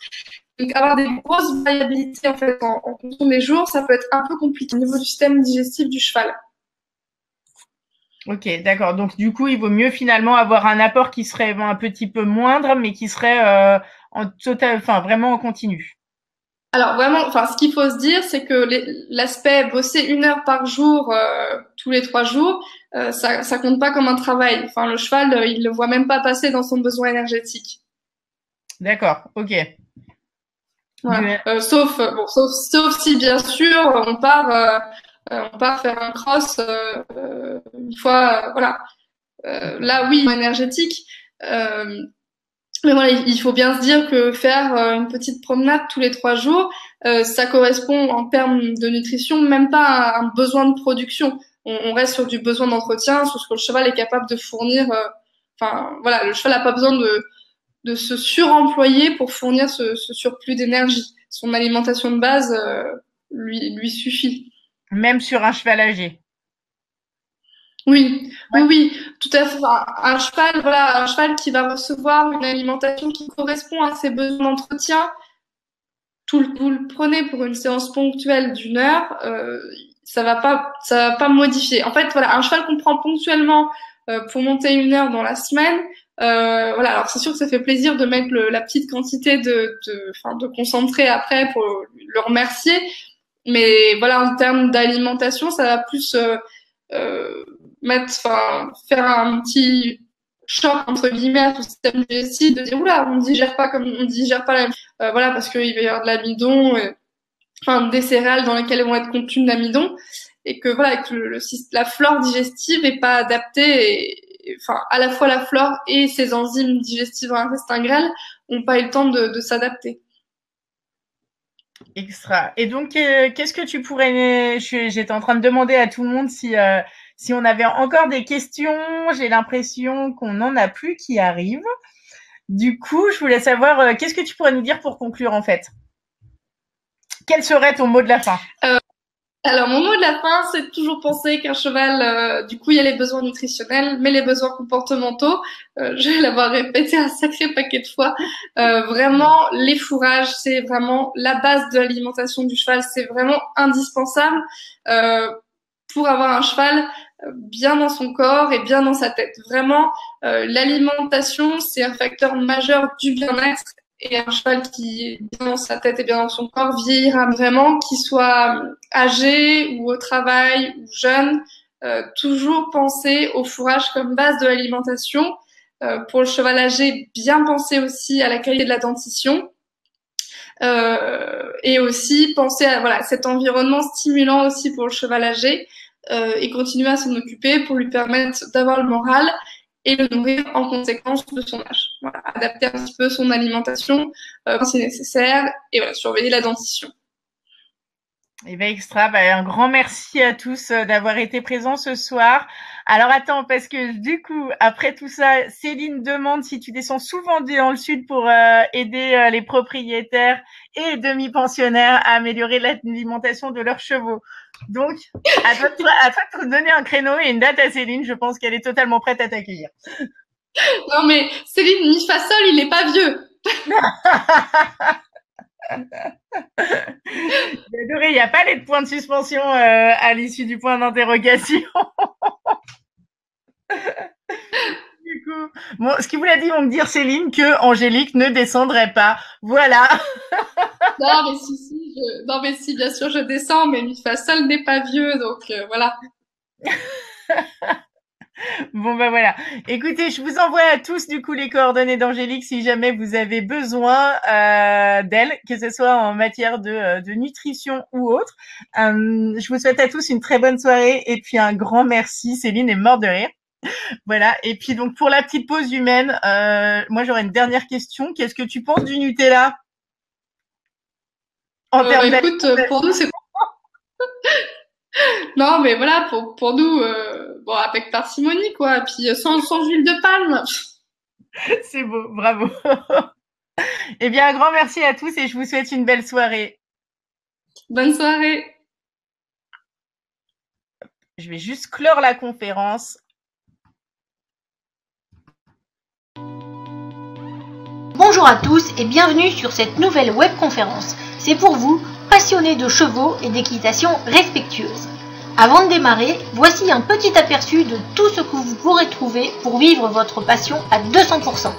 Donc, avoir des grosses variabilités en fait en fonction des jours, ça peut être un peu compliqué au niveau du système digestif du cheval.
Ok, d'accord. Donc du coup, il vaut mieux finalement avoir un apport qui serait un petit peu moindre, mais qui serait vraiment en continu.
Alors vraiment, ce qu'il faut se dire, c'est que l'aspect bosser 1 heure par jour, tous les 3 jours, ça compte pas comme un travail. Enfin, le cheval, il le voit même pas passer dans son besoin énergétique.
D'accord, ok.
Voilà. Sauf si bien sûr on part faire un cross une fois, voilà. Là oui, énergétique. Mais voilà, il faut bien se dire que faire une petite promenade tous les 3 jours, ça correspond en termes de nutrition même pas à un besoin de production. On reste sur du besoin d'entretien, sur ce que le cheval est capable de fournir. Enfin voilà, le cheval n'a pas besoin de se suremployer pour fournir ce surplus d'énergie. Son alimentation de base lui suffit.
Même sur un cheval âgé.
Oui, ouais. Oui, tout à fait. Un cheval qui va recevoir une alimentation qui correspond à ses besoins d'entretien. Vous le prenez pour une séance ponctuelle d'1 heure, ça va pas modifier. En fait, voilà, un cheval qu'on prend ponctuellement pour monter 1 heure dans la semaine, voilà. Alors c'est sûr que ça fait plaisir de mettre la petite quantité de concentré après pour le remercier, mais voilà, en termes d'alimentation, ça va plus faire un petit choc entre guillemets à tout le système digestif, de dire oula, on digère pas la même, voilà, parce qu'il va y avoir de l'amidon, des céréales dans lesquelles vont être contenues de l'amidon, et que voilà, que la flore digestive est pas adaptée, à la fois la flore et ses enzymes digestives dans l'intestin grêle ont pas eu le temps de s'adapter.
Extra. Et donc, qu'est-ce que tu pourrais... J'étais en train de demander à tout le monde si on avait encore des questions. J'ai l'impression qu'on n'en a plus qui arrivent. Du coup, je voulais savoir, qu'est-ce que tu pourrais nous dire pour conclure, en fait? Quel serait ton mot de la fin?
Alors, mon mot de la fin, c'est de toujours penser qu'un cheval, du coup, il y a les besoins nutritionnels, mais les besoins comportementaux, je vais l'avoir répété un sacré paquet de fois, vraiment, les fourrages, c'est vraiment la base de l'alimentation du cheval, c'est vraiment indispensable pour avoir un cheval bien dans son corps et bien dans sa tête. Vraiment, l'alimentation, c'est un facteur majeur du bien-être. Et un cheval qui est bien dans sa tête et bien dans son corps vieillira vraiment, qu'il soit âgé ou au travail ou jeune. Toujours penser au fourrage comme base de l'alimentation. Pour le cheval âgé, bien penser aussi à la qualité de la dentition. Et aussi penser à cet environnement stimulant aussi pour le cheval âgé, et continuer à s'en occuper pour lui permettre d'avoir le moral et le nourrir en conséquence de son âge. Voilà, adapter un petit peu son alimentation quand c'est nécessaire, et voilà, surveiller la dentition.
Eh ben extra, un grand merci à tous d'avoir été présents ce soir. Alors attends, parce que du coup, après tout ça, Céline demande si tu descends souvent dans le sud pour aider les propriétaires et demi-pensionnaires à améliorer l'alimentation de leurs chevaux. Donc, à toi de donner un créneau et une date à Céline, je pense qu'elle est totalement prête à t'accueillir.
Non mais Céline, mi fa sol, il n'est pas vieux.
J'ai adoré, il n'y a pas les points de suspension à l'issue du point d'interrogation. Du coup, bon, ce qui vous l'a dit, vont me dire Céline que Angélique ne descendrait pas. Voilà.
Non mais si, bien sûr je descends, mais mi fa sol n'est pas vieux, donc voilà.
Bon voilà. Écoutez, je vous envoie à tous du coup les coordonnées d'Angélique si jamais vous avez besoin d'elle, que ce soit en matière de nutrition ou autre. Je vous souhaite à tous une très bonne soirée et puis un grand merci. Céline est morte de rire. Voilà. Et puis donc pour la petite pause humaine, moi j'aurais une dernière question. Qu'est-ce que tu penses du Nutella?
Écoute, pour nous c'est non, mais voilà, pour nous, avec parcimonie, quoi. Et puis sans huile de palme.
C'est beau, bravo. Eh bien, un grand merci à tous et je vous souhaite une belle soirée.
Bonne soirée.
Je vais juste clore la conférence.
Bonjour à tous et bienvenue sur cette nouvelle webconférence. C'est pour vous, passionnés de chevaux et d'équitation respectueuse. Avant de démarrer, voici un petit aperçu de tout ce que vous pourrez trouver pour vivre votre passion à 200%.